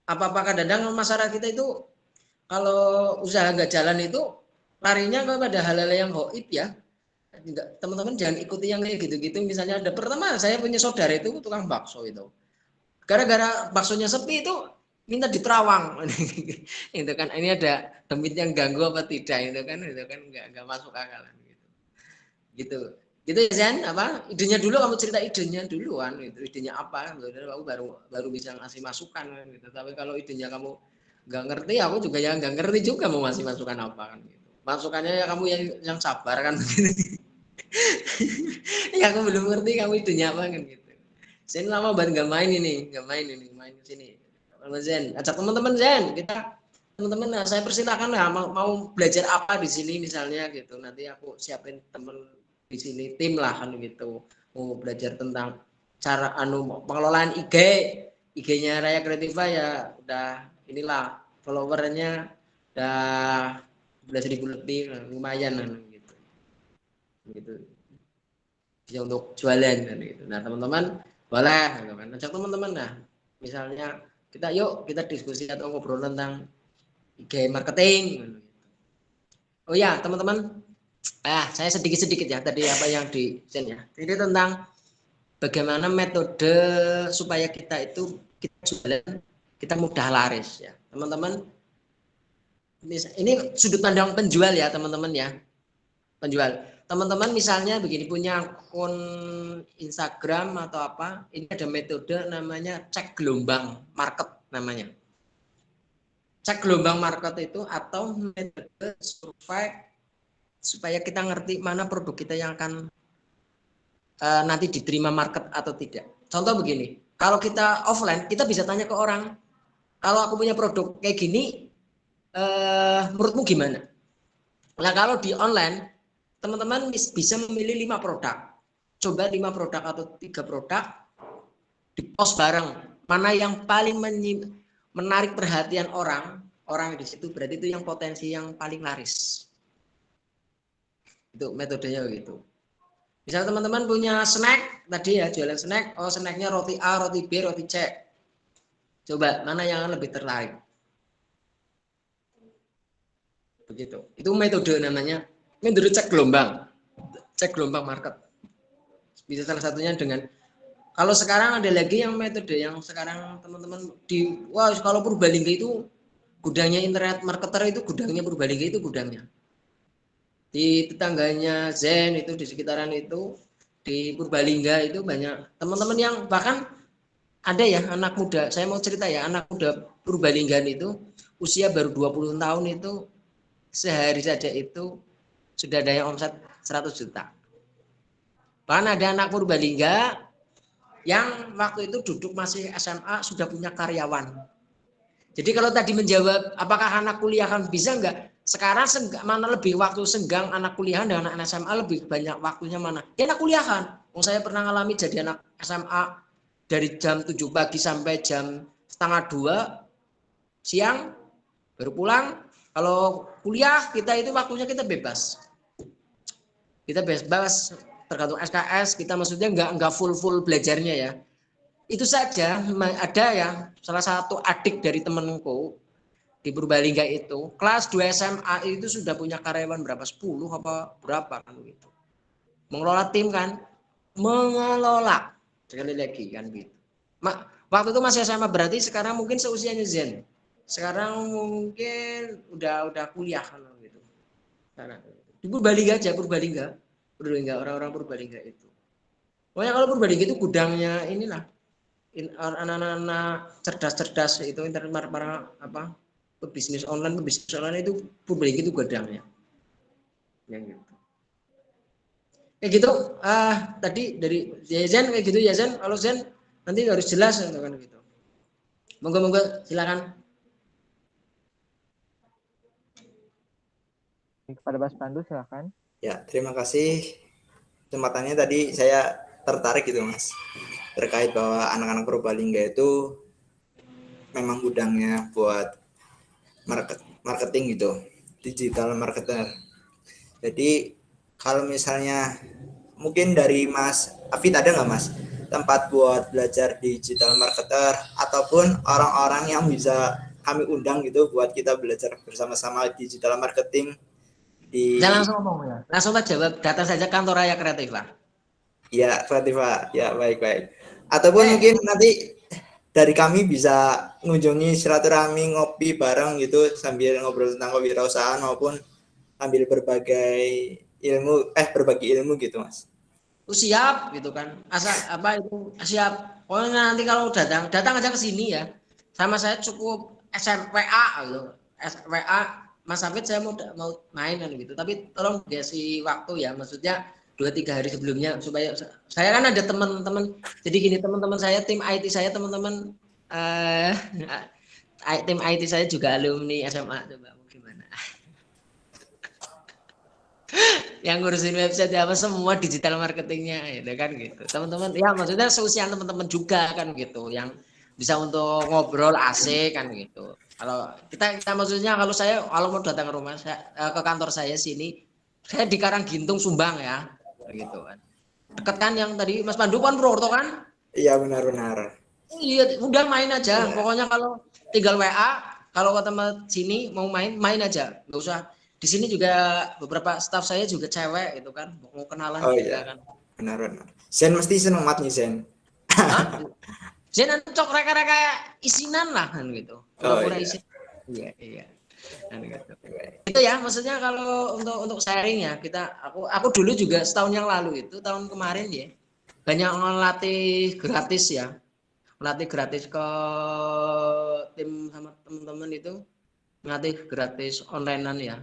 apa-apa kadang-kadang masyarakat kita itu kalau usaha nggak jalan itu larinya kepada hal-hal yang hoib ya. Teman-teman jangan ikuti yang kayak gitu-gitu. Misalnya ada pertama saya punya saudara itu tukang bakso itu. Gara-gara baksonya sepi itu minta diterawang itu kan ini ada demit yang ganggu apa tidak itu kan nggak masuk akal gitu Zen apa idenya dulu kamu cerita idenya duluan itu idenya apa aku baru bisa ngasih masukan kan gitu tapi kalau idenya kamu nggak ngerti aku juga yang nggak ngerti juga mau ngasih masukan apa kan gitu masukannya ya kamu yang sabar kan ya aku belum ngerti kamu idenya apa kan gitu Zen lama banget nggak main ke sini Zen, ajak teman-teman Zen, kita teman-teman, nah, saya persilakan lah mau belajar apa di sini misalnya gitu. Nanti aku siapin teman di sini tim lah kan gitu. Mau belajar tentang cara pengelolaan IG-nya Raya Kreativa ya udah inilah followernya udah 11.000 lebih lumayan kan gitu. Gitu. Bisa untuk jualan kan gitu. Nah, teman-teman boleh gitu kan. Ajak teman-teman nah. Misalnya kita diskusi atau ngobrol tentang IG marketing. Oh ya teman-teman, saya sedikit ya tadi apa yang di send ya. Ini tentang bagaimana metode supaya kita itu kita jualan, kita mudah laris ya teman-teman. Ini sudut pandang penjual ya teman-teman ya, penjual. Teman-teman misalnya begini, punya akun Instagram atau apa, ini ada metode namanya cek gelombang market namanya. Cek gelombang market itu atau metode survei supaya kita ngerti mana produk kita yang akan nanti diterima market atau tidak. Contoh begini, kalau kita offline kita bisa tanya ke orang, kalau aku punya produk kayak gini, menurutmu gimana? Nah kalau di online teman-teman bisa memilih 5 produk, coba 5 produk atau 3 produk di post bareng, mana yang paling menarik perhatian orang di situ, berarti itu yang potensi yang paling laris. Itu metodenya begitu. Misal teman-teman punya snack tadi ya, jualan snack, oh snacknya roti A, roti B, roti C, coba mana yang lebih tertarik. Begitu. Itu metode namanya metode cek gelombang market. Bisa salah satunya dengan, kalau sekarang ada lagi yang metode yang sekarang teman-teman kalau Purbalingga itu gudangnya internet marketer, itu gudangnya Purbalingga itu gudangnya. Di tetangganya Zen itu, di sekitaran itu, di Purbalingga itu banyak teman-teman yang bahkan ada ya anak muda, saya mau cerita ya, anak muda Purbalingga itu usia baru 20 tahun itu sehari saja itu sudah ada yang omset 100 juta. Bahkan ada anak Purbalingga yang waktu itu duduk masih SMA sudah punya karyawan. Jadi kalau tadi menjawab apakah anak kuliah kan bisa enggak? Sekarang mana lebih waktu senggang anak kuliahan dan anak SMA, lebih banyak waktunya mana? Ya anak kuliahan. Saya pernah ngalami jadi anak SMA dari jam 7 pagi sampai jam setengah 2 siang baru pulang. Kalau kuliah kita itu waktunya kita bebas. Kita bebas tergantung SKS, kita maksudnya enggak full belajarnya ya. Itu saja ada ya salah satu adik dari temanku di Purbalingga itu kelas 2 SMA itu sudah punya karyawan berapa, 10 apa berapa kan gitu. Mengelola tim kan, mengelola sekali lagi kan gitu. Waktu itu masih SMA, berarti sekarang mungkin seusianya Zen. Sekarang mungkin udah kuliah kan gitu. Karena di Purbalingga aja, Purbalingga orang-orang Purbalingga itu. Pokoknya kalau Purbalingga itu gudangnya inilah anak-anak cerdas itu internet para apa pebisnis online itu Purbalingga itu gudangnya. Yang gitu. Kayak gitu. Tadi dari Zen kayak gitu ya Zen. Kalau Zen nanti harus jelas kan gitu. Monggo silakan. Kepada Mas Pandu silakan. Ya, terima kasih kesempatannya. Tadi saya tertarik gitu Mas, terkait bahwa anak-anak Purbalingga itu memang gudangnya buat marketing gitu, digital marketer. Jadi kalau misalnya mungkin dari Mas Afid ada nggak Mas tempat buat belajar digital marketer ataupun orang-orang yang bisa kami undang gitu buat kita belajar bersama-sama digital marketing? Jangan langsung ngomong ya. Langsung aja jawab, datang saja kantor Raya Kreatif lah. Ya, Kreatif Pak. Ya, baik. Ataupun mungkin nanti dari kami bisa mengunjungi silaturahmi ngopi bareng gitu sambil ngobrol tentang kewirausahaan maupun sambil berbagi ilmu gitu, Mas. Siap gitu kan. Asal apa itu siap. Pokoknya nanti kalau datang aja ke sini ya. Sama saya cukup WA gitu. WA Mas Hafid saya mau main kan gitu, tapi tolong kasih waktu ya, maksudnya 2-3 hari sebelumnya supaya saya kan ada teman-teman, jadi gini teman-teman saya tim IT saya teman-teman tim IT saya juga alumni SMA, coba gimana? Yang ngurusin website apa semua digital marketingnya itu kan gitu, teman-teman ya maksudnya seusiaan teman-teman juga kan gitu, yang bisa untuk ngobrol asik kan gitu. Kalau kita maksudnya kalau mau datang ke rumah saya, ke kantor saya sini, saya di Karanggintung Sumbang ya, gitu kan. Dekat kan yang tadi Mas Pandu kan Purwokerto kan? Iya benar. Iya, udah main aja. Ya. Pokoknya kalau tinggal WA, kalau ke tempat sini mau main aja, nggak usah. Di sini juga beberapa staff saya juga cewek gitu kan, mau kenalan juga iya. kan. Benar. Zen mesti seneng mat nih Zen. Jangan cok reka-reka isinan lah kan gitu. Pura-pura isi. Iya. Kan gitu. Itu ya maksudnya kalau untuk sharing ya aku dulu juga setahun yang lalu itu tahun kemarin ya banyak ngelatih gratis ya. Ngelatih gratis ke tim sama teman-teman itu ngelatih gratis onlinean ya.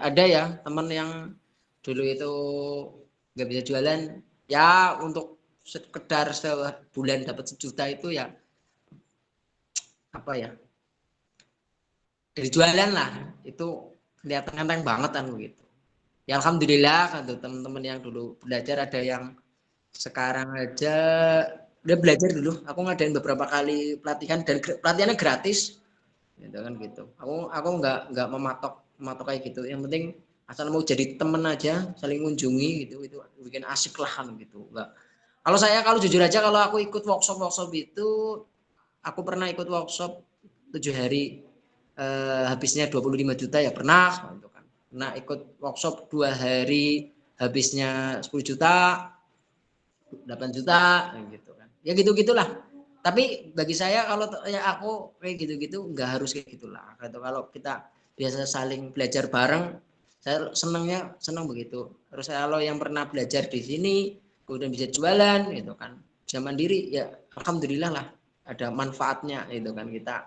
Ada ya teman yang dulu itu nggak bisa jualan ya untuk sekedar sebulan dapat 1 juta itu ya apa ya dari jualan lah itu kelihatan enteng banget kan begitu ya alhamdulillah kan tuh teman-teman yang dulu belajar ada yang sekarang aja udah belajar dulu aku ngadain beberapa kali pelatihan dan pelatihannya gratis gitu kan gitu aku nggak mematok kayak gitu yang penting asal mau jadi temen aja saling mengunjungi gitu itu bikin asik lah kan gitu nggak kalau jujur aja kalau aku ikut workshop itu aku pernah ikut workshop 7 hari habisnya 25 juta ya pernah gitu kan. Nah ikut workshop 2 hari habisnya 10 juta 8 juta gitu kan. Ya gitu-gitulah. Tapi bagi saya kalau ya aku kayak gitu-gitu nggak harus kayak gitulah. Gitu. Kalau kita biasa saling belajar bareng, saya senang begitu. Terus kalau yang pernah belajar di sini kemudian bisa jualan gitu kan. Bisa mandiri ya alhamdulillah lah ada manfaatnya gitu kan kita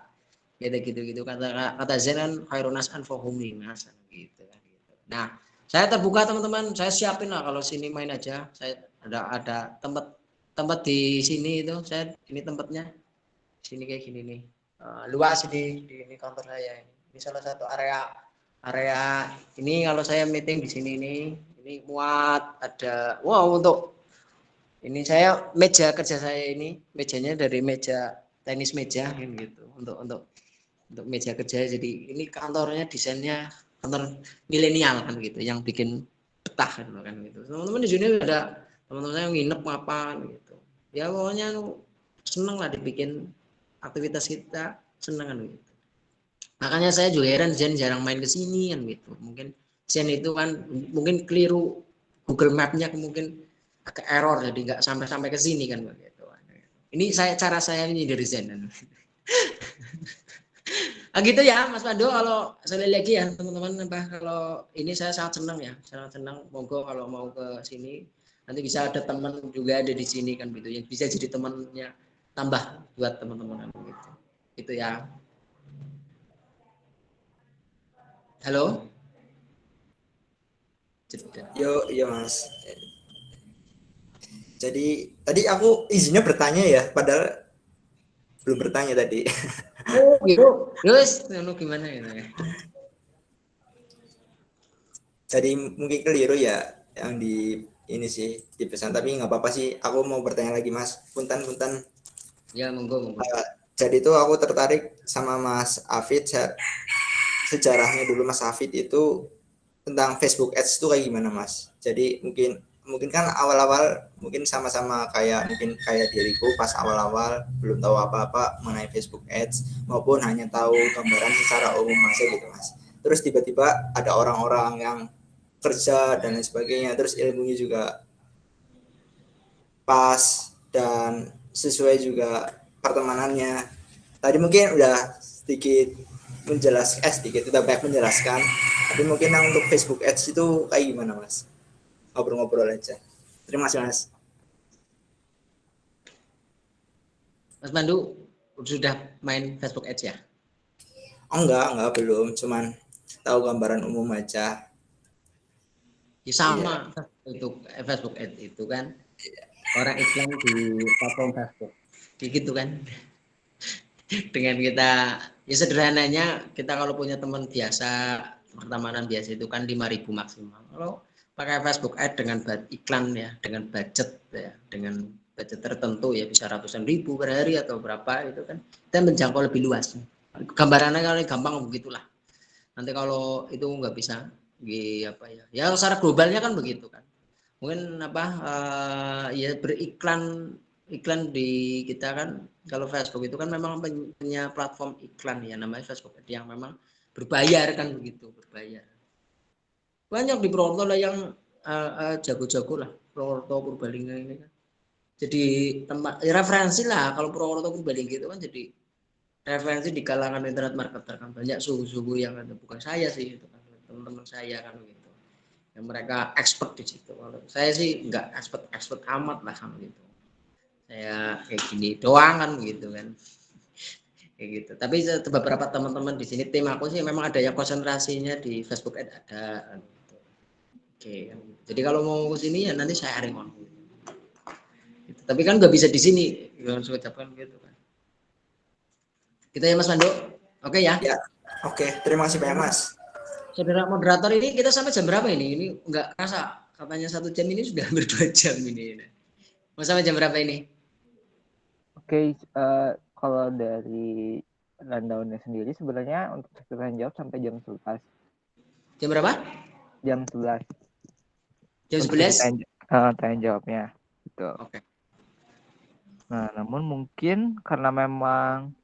gitu kata Zen kan khairunas anfahumi mas gitu kan gitu. Nah saya terbuka teman-teman saya siapin lah kalau sini main aja saya ada tempat di sini itu saya ini tempatnya sini kayak gini nih luas di ini kantor saya ini salah satu area ini kalau saya meeting di sini ini muat ada untuk ini saya meja kerja saya ini mejanya dari meja tenis meja gitu untuk meja kerja jadi ini kantornya desainnya kantor milenial kan gitu yang bikin betah kan gitu teman-teman di sini ada teman-teman saya yang nginep apa gitu ya pokoknya seneng lah dibikin aktivitas kita seneng kan gitu makanya saya juga heran Zen jarang main ke sini kan gitu mungkin Zen itu kan mungkin keliru Google Map-nya mungkin agak error jadi nggak sampai ke sini kan begitu ini cara saya ini dari Zen kan. Gitu ya Mas Pandu kalau sekali lagi ya teman-teman kalau ini saya sangat senang monggo kalau mau ke sini nanti bisa ada teman juga ada di sini kan gitu yang bisa jadi temannya tambah buat teman-teman gitu itu ya halo Yo Mas. Jadi tadi aku izinnya bertanya ya, padahal belum bertanya tadi. oh gitu terus gimana gitu ya Jadi mungkin keliru ya yang di ini sih di pesan tapi nggak apa-apa sih. Aku mau bertanya lagi Mas. Punten. ya monggo Jadi itu aku tertarik sama Mas Afid. Sejarahnya dulu Mas Afid itu tentang Facebook Ads itu kayak gimana Mas? Jadi mungkin kan awal-awal mungkin sama-sama mungkin kayak diriku pas awal-awal belum tahu apa-apa mengenai Facebook Ads maupun hanya tahu gambaran secara umum aja gitu Mas. Terus tiba-tiba ada orang-orang yang kerja dan lain sebagainya, terus ilmunya juga pas dan sesuai juga pertemanannya. Tadi mungkin udah sedikit udah banyak menjelaskan, tapi mungkin yang untuk Facebook Ads itu kayak gimana Mas? Ngobrol-ngobrol aja. Terima kasih Mas. Mas Pandu sudah main Facebook Ads ya? Oh enggak belum, cuman tahu gambaran umum aja. Ya sama untuk Facebook Ads itu kan orang iklan di platform Facebook gitu kan dengan kita ya sederhananya kita kalau punya teman biasa pertemanan biasa itu kan 5.000 maksimal kalau pakai Facebook Ads dengan iklan ya dengan budget tertentu ya bisa ratusan ribu per hari atau berapa itu kan kita menjangkau lebih luas gambarannya kalau gampang begitulah nanti kalau itu nggak bisa ya secara globalnya kan begitu kan mungkin ya beriklan di kita kan kalau Facebook itu kan memang punya platform iklan ya namanya Facebook yang memang berbayar kan begitu berbayar banyak di Purwokerto lah yang jago-jago lah Purwokerto Purbalingga ini kan jadi tempat ya, referensi lah. Kalau Purwokerto Purbalingga itu kan jadi referensi di kalangan internet marketer kan, banyak suhu-suhu yang ada, bukan saya sih, itu kan teman-teman saya kan gitu, yang mereka expert di situ. Kalau saya sih nggak expert amat lah sama gitu, saya kayak gini doang kan gitu kan, kayak gitu. Tapi beberapa teman-teman di sini tim aku sih memang ada yang konsentrasinya di Facebook Ad ada kan gitu. Oke kan gitu. Jadi kalau mau ke sini ya nanti saya sharing gitu. Tapi kan nggak bisa di sini, langsung ucapkan gitu kan. Kita ya Mas Mando, oke ya? Ya, oke. Terima kasih banyak Mas. Saudara moderator, ini kita sampai jam berapa ini? Ini nggak kerasa, katanya 1 jam, ini sudah hampir 2 jam ini. Mau sampai jam berapa ini? Oke, kalau dari rundown-nya sendiri sebenarnya untuk tanya jawab sampai jam 11. Jam berapa? Jam 11. Jam 11? Tanya jawabnya. Gitu. Oke. Nah, namun mungkin karena memang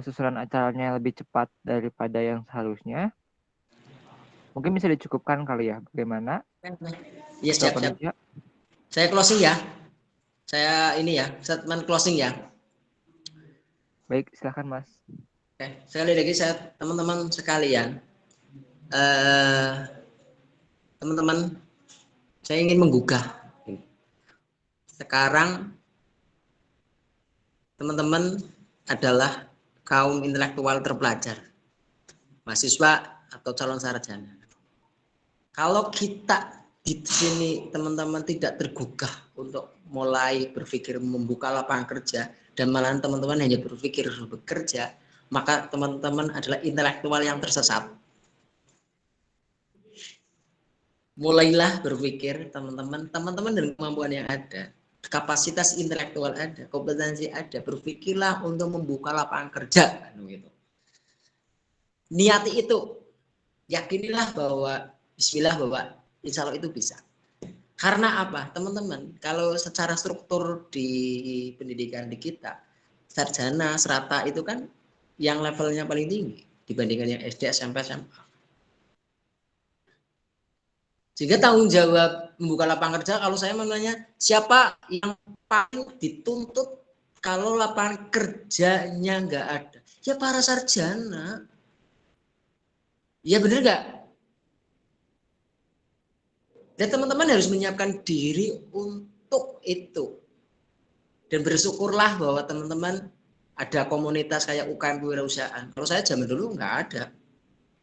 susunan acaranya lebih cepat daripada yang seharusnya, mungkin bisa dicukupkan kali ya. Bagaimana? Iya, siap. Saya closing ya. Saya ini ya, statement closing ya. Baik, silakan Mas. Oke, sekali lagi saya teman-teman sekalian, teman-teman, saya ingin menggugah. Sekarang teman-teman adalah kaum intelektual terpelajar, mahasiswa atau calon sarjana. Kalau kita di sini teman-teman tidak tergugah untuk mulai berpikir membuka lapangan kerja, dan malahan teman-teman hanya berpikir bekerja, maka teman-teman adalah intelektual yang tersesat. Mulailah berpikir teman-teman dengan kemampuan yang ada, kapasitas intelektual ada, kompetensi ada, berpikirlah untuk membuka lapangan kerja gitu. Niati itu, yakinilah bahwa bismillah bahwa insya Allah itu bisa. Karena apa? Teman-teman, kalau secara struktur di pendidikan di kita, sarjana, serata itu kan yang levelnya paling tinggi dibandingkan yang SD, SMP, SMA. Sehingga tanggung jawab membuka lapangan kerja, kalau saya menanya siapa yang paling dituntut kalau lapangan kerjanya nggak ada, ya para sarjana. Ya benar nggak? Dan teman-teman harus menyiapkan diri untuk itu. Dan bersyukurlah bahwa teman-teman ada komunitas kayak UKM Kewirausahaan. Kalau saya zaman dulu nggak ada.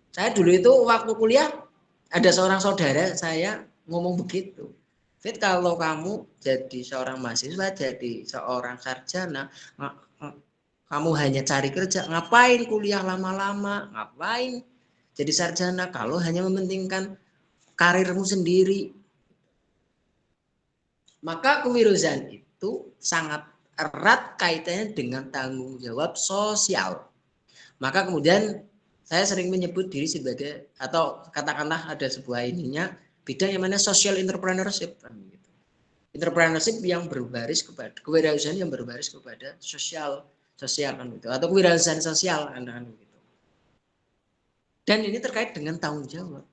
Saya dulu itu waktu kuliah ada seorang saudara saya ngomong begitu. Fit, kalau kamu jadi seorang mahasiswa, jadi seorang sarjana, kamu hanya cari kerja, ngapain kuliah lama-lama, ngapain jadi sarjana kalau hanya mementingkan karirmu sendiri. Maka kewirausahaan itu sangat erat kaitannya dengan tanggung jawab sosial. Maka kemudian saya sering menyebut diri sebagai, atau katakanlah ada sebuah ininya, bidang yang mana social entrepreneurship. Entrepreneurship yang berbaris kepada, kewirausahaan yang berbaris kepada sosial kan gitu, atau kewirausahaan sosial kan gitu. Dan ini terkait dengan tanggung jawab.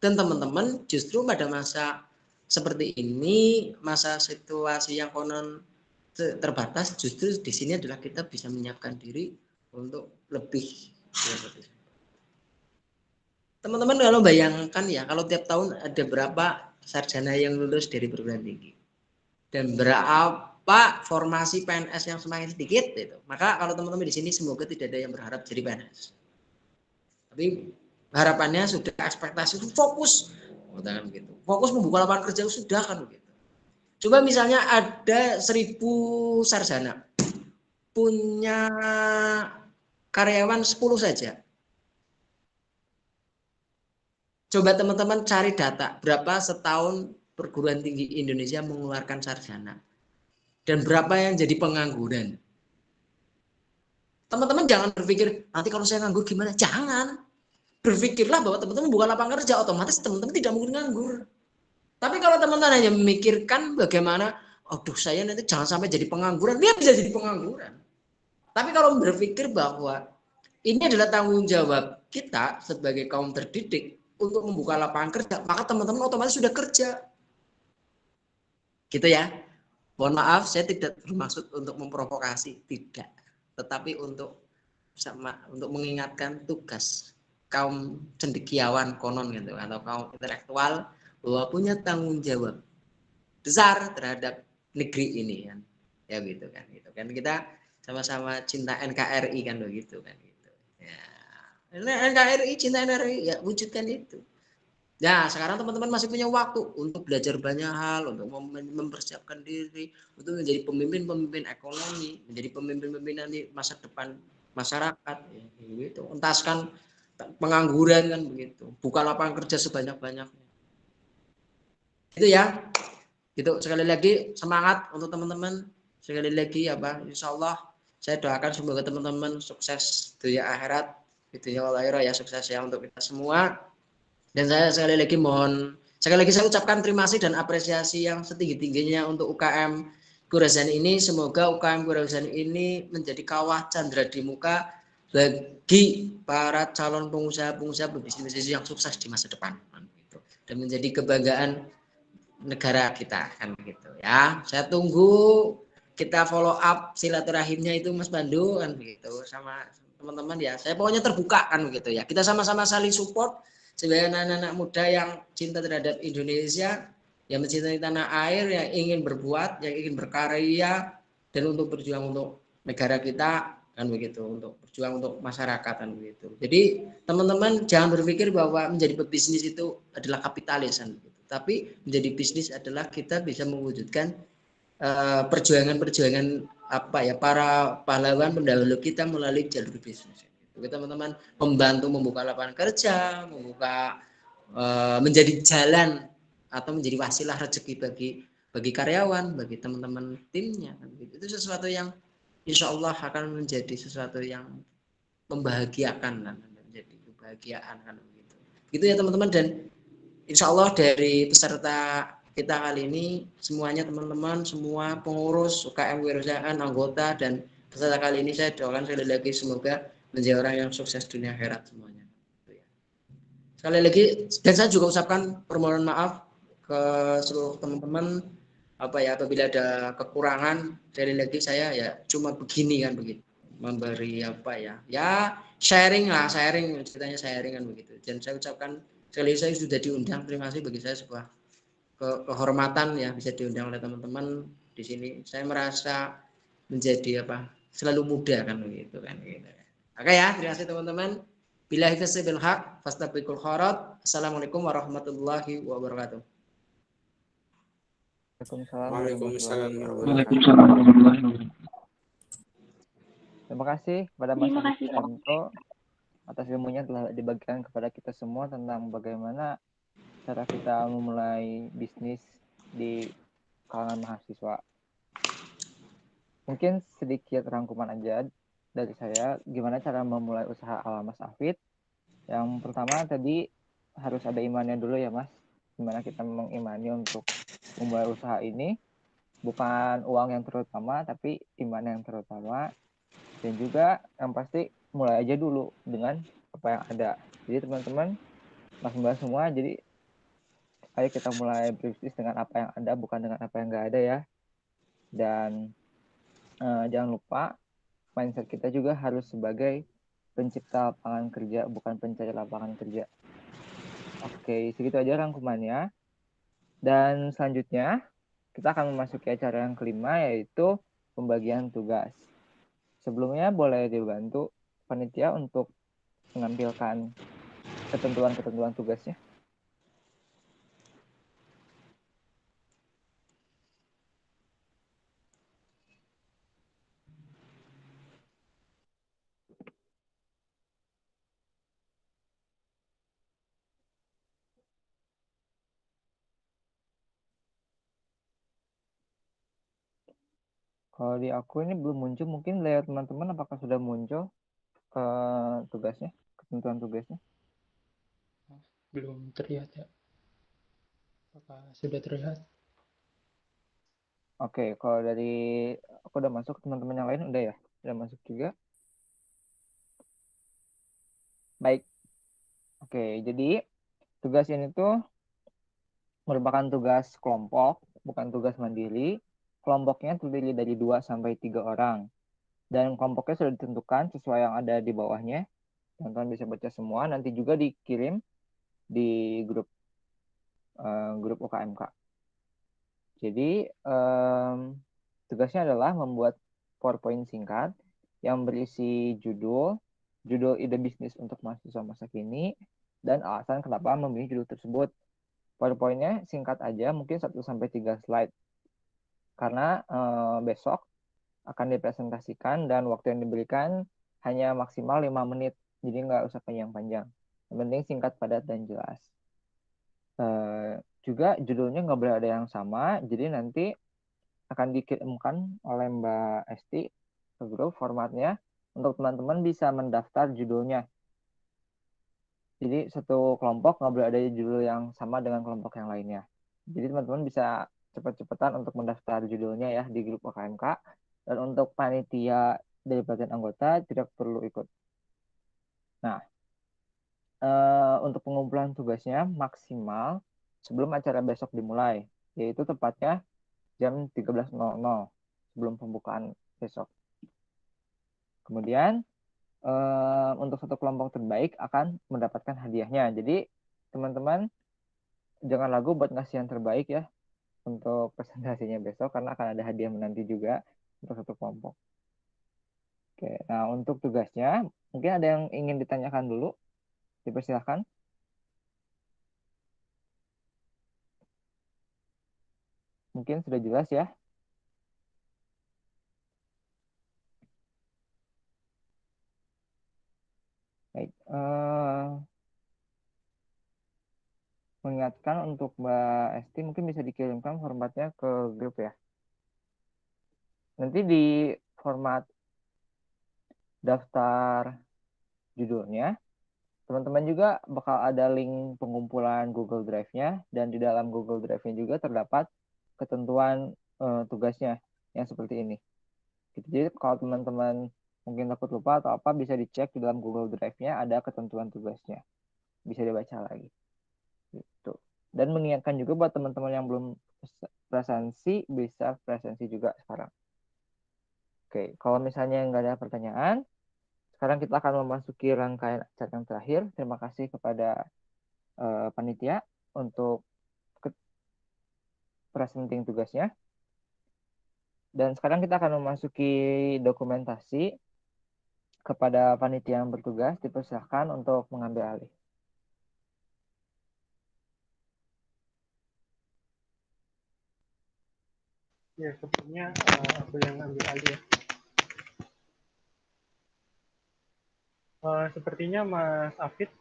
Dan teman-teman justru pada masa seperti ini, masa situasi yang konon terbatas, justru di sini adalah kita bisa menyiapkan diri untuk lebih. Teman-teman kalau bayangkan ya, kalau tiap tahun ada berapa sarjana yang lulus dari perguruan tinggi dan berapa formasi PNS yang semakin sedikit itu, maka kalau teman-teman di sini semoga tidak ada yang berharap jadi PNS. Tapi harapannya sudah, ekspektasi itu fokus, gitu. Fokus membuka lapangan kerja sudah kan begitu. Coba misalnya ada 1000 sarjana, punya karyawan 10 saja. Coba teman-teman cari data berapa setahun perguruan tinggi Indonesia mengeluarkan sarjana dan berapa yang jadi pengangguran. Teman-teman jangan berpikir nanti kalau saya nganggur gimana, jangan. Berpikirlah bahwa teman-teman bukan lapangan kerja, otomatis teman-teman tidak mungkin nganggur. Tapi kalau teman-teman hanya memikirkan bagaimana, aduh saya nanti jangan sampai jadi pengangguran, dia bisa jadi pengangguran. Tapi kalau berpikir bahwa ini adalah tanggung jawab kita sebagai kaum terdidik untuk membuka lapangan kerja, maka teman-teman otomatis sudah kerja. Gitu ya. Mohon maaf, saya tidak bermaksud untuk memprovokasi, tidak. Tetapi untuk mengingatkan tugas kaum cendekiawan konon gitu, atau kaum intelektual bahwa punya tanggung jawab besar terhadap negeri ini kan. Ya gitu kan. Kita sama-sama cinta NKRI kan begitu kan gitu. Ya. NKRI, cinta NKRI, ya wujudkan itu. Nah, sekarang teman-teman masih punya waktu untuk belajar banyak hal, untuk mempersiapkan diri, untuk menjadi pemimpin-pemimpin ekonomi, menjadi pemimpin-pemimpin nanti masa depan masyarakat, ya, gitu. Entaskan pengangguran kan begitu, buka lapangan kerja sebanyak-banyaknya. Itu ya, gitu. Sekali lagi semangat untuk teman-teman. Sekali lagi insya Allah saya doakan semoga teman-teman sukses dunia akhirat, dunia wal akhirah ya, sukses ya untuk kita semua. Dan saya sekali lagi saya ucapkan terima kasih dan apresiasi yang setinggi-tingginya untuk UKM Gorazani ini. Semoga UKM Gorazani ini menjadi kawah candra di muka bagi para calon pengusaha-pengusaha pebisnis yang sukses di masa depan, dan menjadi kebanggaan negara kita kan begitu ya. Saya tunggu kita follow up silaturahimnya itu Mas Pandu kan begitu sama teman-teman ya. Saya pokoknya terbuka kan begitu ya. Kita sama-sama saling support sebagai anak-anak muda yang cinta terhadap Indonesia, yang mencintai tanah air, yang ingin berbuat, yang ingin berkarya, dan untuk berjuang untuk negara kita kan begitu, untuk berjuang untuk masyarakat kan begitu. Jadi teman-teman jangan berpikir bahwa menjadi pebisnis itu adalah kapitalis kan begitu. Tapi menjadi bisnis adalah kita bisa mewujudkan perjuangan-perjuangan para pahlawan pendahulu kita melalui jalur bisnis. Teman-teman membantu membuka lapangan kerja, menjadi jalan atau menjadi wasilah rezeki bagi karyawan, bagi teman-teman timnya. Itu sesuatu yang insya Allah akan menjadi sesuatu yang membahagiakan, menjadi kebahagiaan kan begitu. Gitu ya teman-teman. Dan insya Allah dari peserta kita kali ini semuanya teman-teman, semua pengurus UKM Kewirausahaan, anggota dan peserta kali ini saya doakan sekali lagi semoga menjadi orang yang sukses dunia akhirat semuanya. Sekali lagi, dan saya juga ucapkan permohonan maaf ke seluruh teman-teman apabila ada kekurangan. Sekali lagi saya ya cuma begini kan begitu, memberi sharing ceritanya sharing kan begitu. Dan saya ucapkan sekali lagi saya sudah diundang, terima kasih, bagi saya sebuah kehormatan ya bisa diundang oleh teman-teman di sini. Saya merasa menjadi selalu muda kan begitu kan gitu. Oke ya, terima kasih teman-teman. Billahi taufiq wal haq, fastabiqul khairat. Assalamualaikum warahmatullahi wabarakatuh. Waalaikumsalam warahmatullahi wabarakatuh. Terima kasih kepada Mas Anto atas ilmunya telah dibagikan kepada kita semua tentang bagaimana cara kita memulai bisnis di kalangan mahasiswa. Mungkin sedikit rangkuman aja dari saya, gimana cara memulai usaha ala Mas Afid. Yang pertama tadi harus ada imannya dulu ya Mas. Gimana kita mengimani untuk memulai usaha ini. Bukan uang yang terutama, tapi iman yang terutama. Dan juga yang pasti mulai aja dulu dengan apa yang ada. Jadi teman-teman, Mas Mbak semua, jadi ayo kita mulai berbisnis dengan apa yang ada, bukan dengan apa yang nggak ada ya. Dan jangan lupa mindset kita juga harus sebagai pencipta lapangan kerja, bukan pencari lapangan kerja. Oke, segitu aja rangkumannya. Dan selanjutnya, kita akan memasuki acara yang kelima, yaitu pembagian tugas. Sebelumnya boleh dibantu panitia untuk mengampilkan ketentuan-ketentuan tugasnya. Kalau di aku ini belum muncul, mungkin layar teman-teman apakah sudah muncul tugasnya, ketentuan tugasnya? Belum terlihat ya. Apakah sudah terlihat? Oke, kalau dari aku udah masuk, teman-teman yang lain udah ya? Udah masuk juga? Baik. Oke, jadi tugas ini tuh merupakan tugas kelompok, bukan tugas mandiri. kelompoknya terdiri dari 2 sampai 3 orang. Dan kelompoknya sudah ditentukan sesuai yang ada di bawahnya. Teman-teman bisa baca semua, nanti juga dikirim di grup UKMK. Jadi tugasnya adalah membuat PowerPoint singkat yang berisi judul ide bisnis untuk mahasiswa masa kini, dan alasan kenapa memilih judul tersebut. PowerPoint-nya singkat aja, mungkin 1-3 slide. Karena besok akan dipresentasikan dan waktu yang diberikan hanya maksimal 5 menit. Jadi nggak usah panjang-panjang. Yang penting singkat, padat, dan jelas. Juga judulnya nggak boleh ada yang sama, jadi nanti akan dikirimkan oleh Mbak Esti ke grup formatnya untuk teman-teman bisa mendaftar judulnya. Jadi satu kelompok nggak boleh ada judul yang sama dengan kelompok yang lainnya. Jadi teman-teman bisa cepat-cepatan untuk mendaftar judulnya ya di grup UKMK. Dan untuk panitia dari pelatihan anggota tidak perlu ikut. Nah, untuk pengumpulan tugasnya maksimal sebelum acara besok dimulai, yaitu tepatnya jam 13.00 sebelum pembukaan besok. Kemudian untuk satu kelompok terbaik akan mendapatkan hadiahnya. Jadi teman-teman jangan ragu buat ngasih yang terbaik ya untuk presentasinya besok, karena akan ada hadiah menanti juga untuk satu kelompok. Oke, nah untuk tugasnya mungkin ada yang ingin ditanyakan dulu, dipersilahkan. Mungkin sudah jelas ya. Baik, mengingatkan untuk Mbak Esti mungkin bisa dikirimkan formatnya ke grup ya. Nanti di format daftar judulnya, teman-teman juga bakal ada link pengumpulan Google Drive-nya, dan di dalam Google Drive-nya juga terdapat ketentuan tugasnya yang seperti ini. Jadi kalau teman-teman mungkin takut lupa atau apa, bisa dicek di dalam Google Drive-nya ada ketentuan tugasnya. Bisa dibaca lagi. Gitu. Dan mengingatkan juga buat teman-teman yang belum presensi, bisa presensi juga sekarang. Oke, kalau misalnya nggak ada pertanyaan, sekarang kita akan memasuki rangkaian acara yang terakhir. Terima kasih kepada panitia untuk presenting tugasnya. Dan sekarang kita akan memasuki dokumentasi. Kepada panitia yang bertugas, dipersilahkan untuk mengambil alih. Ya, sepertinya aku yang ambil alih ya. Sepertinya Mas Afid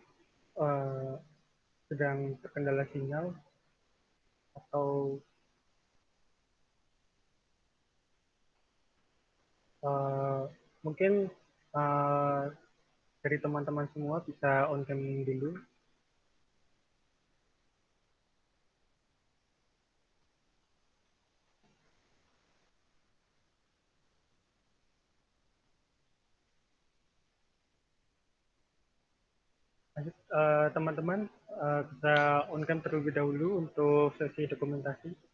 sedang terkendala sinyal atau mungkin dari teman-teman semua bisa on cam dulu. Teman-teman bisa on cam terlebih dahulu untuk sesi dokumentasi.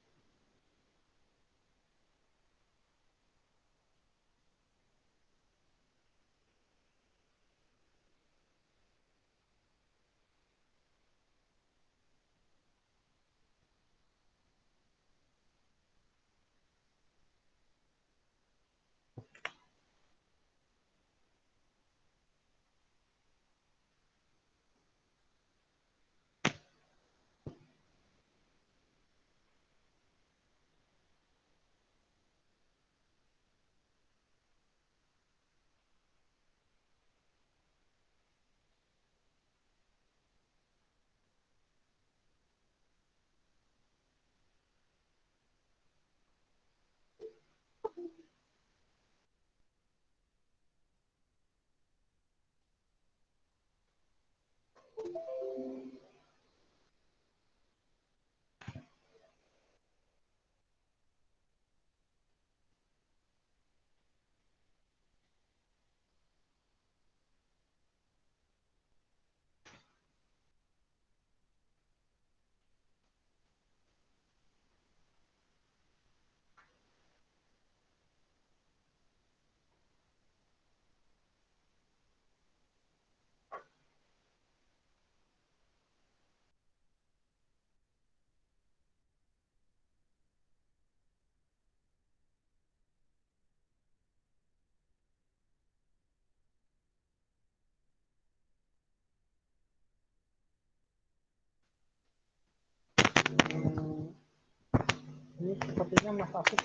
Ini sepertinya Mas Afif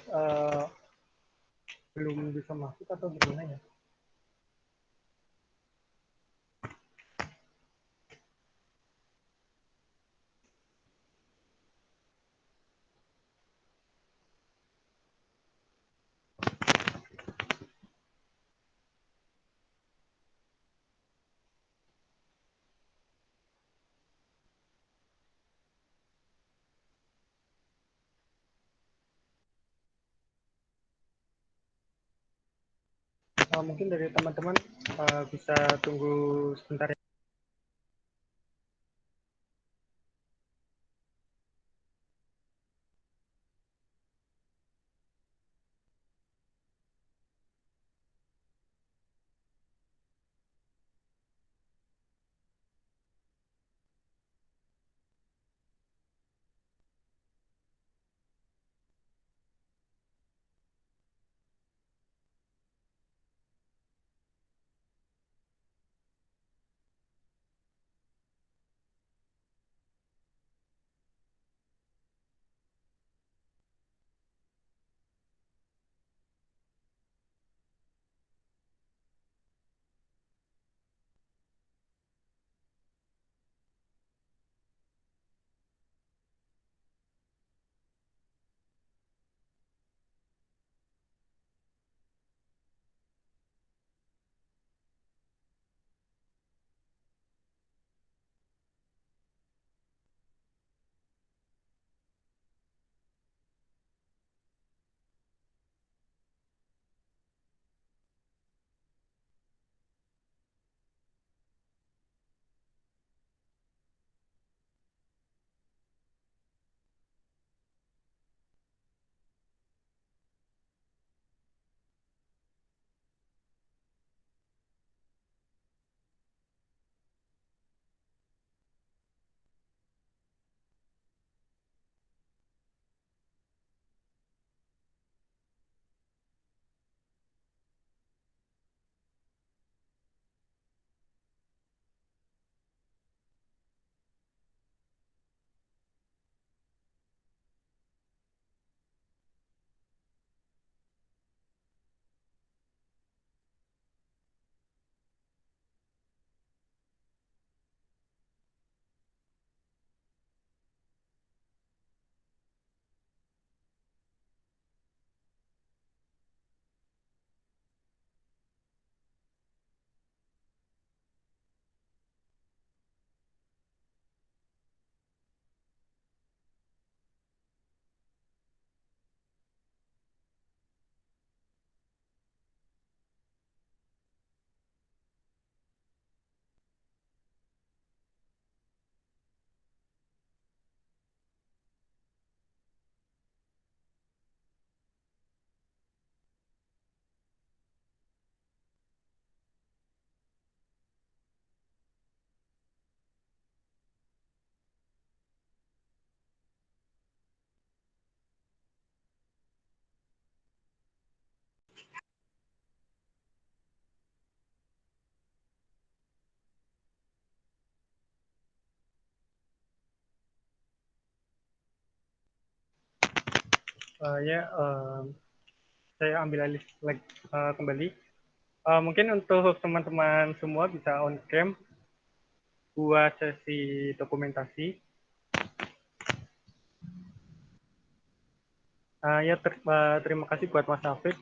belum bisa masuk atau gimana ya? Mungkin dari teman-teman bisa tunggu sebentar ya. Saya ambil alih kembali. Mungkin untuk teman-teman semua bisa on cam buat sesi dokumentasi. Terima kasih buat Mas Hafid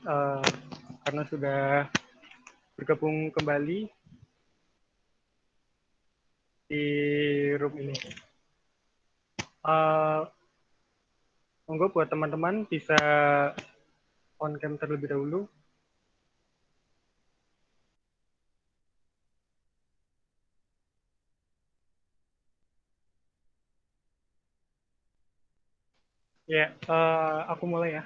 karena sudah bergabung kembali di room ini. Monggo buat teman-teman bisa on cam terlebih dahulu. Ya, aku mulai ya.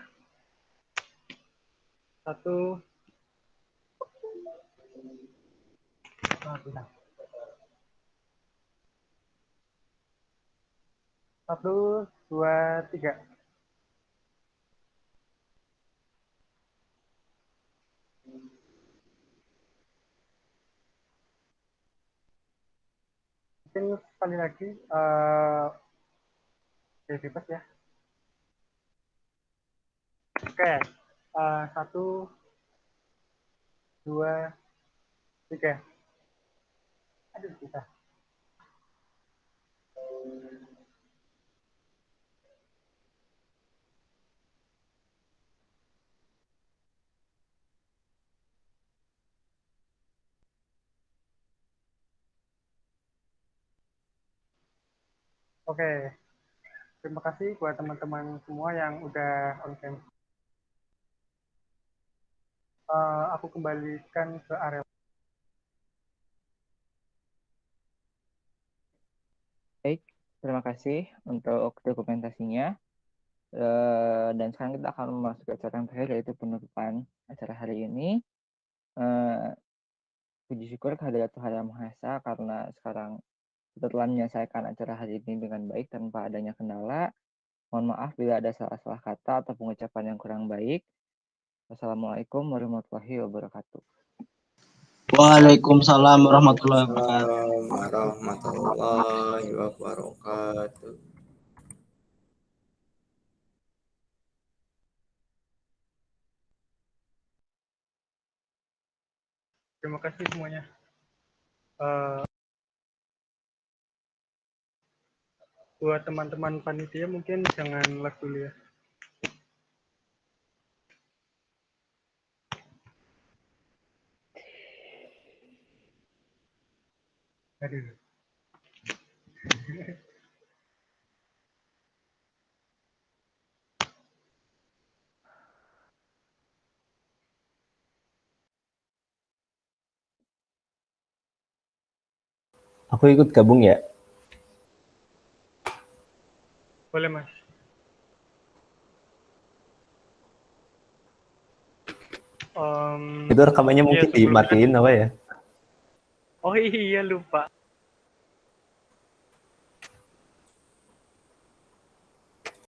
Satu, bentar. Satu, dua, tiga. Mungkin sekali lagi, bebas ya. Oke, 1, 2, 3. Aduh, susah. Oke, terima kasih buat teman-teman semua yang udah on cam. Aku kembalikan ke area. Baik, terima kasih untuk dokumentasinya. Dan sekarang kita akan memasuki acara yang terakhir, yaitu penutupan acara hari ini. Puji syukur kehadirat Tuhan Yang Maha Esa karena sekarang kita telah menyelesaikan acara hari ini dengan baik tanpa adanya kendala. Mohon maaf bila ada salah-salah kata atau pengucapan yang kurang baik. Wassalamualaikum warahmatullahi wabarakatuh. Waalaikumsalam warahmatullahi wabarakatuh. Assalamualaikum warahmatullahi wabarakatuh. Terima kasih semuanya. Buat teman-teman panitia mungkin jangan lag dulu ya. Aduh. Aku ikut gabung ya. Boleh, Mas. Itu rekamannya mungkin Iya, sebelum dimatiin apa ya? Oh iya, lupa.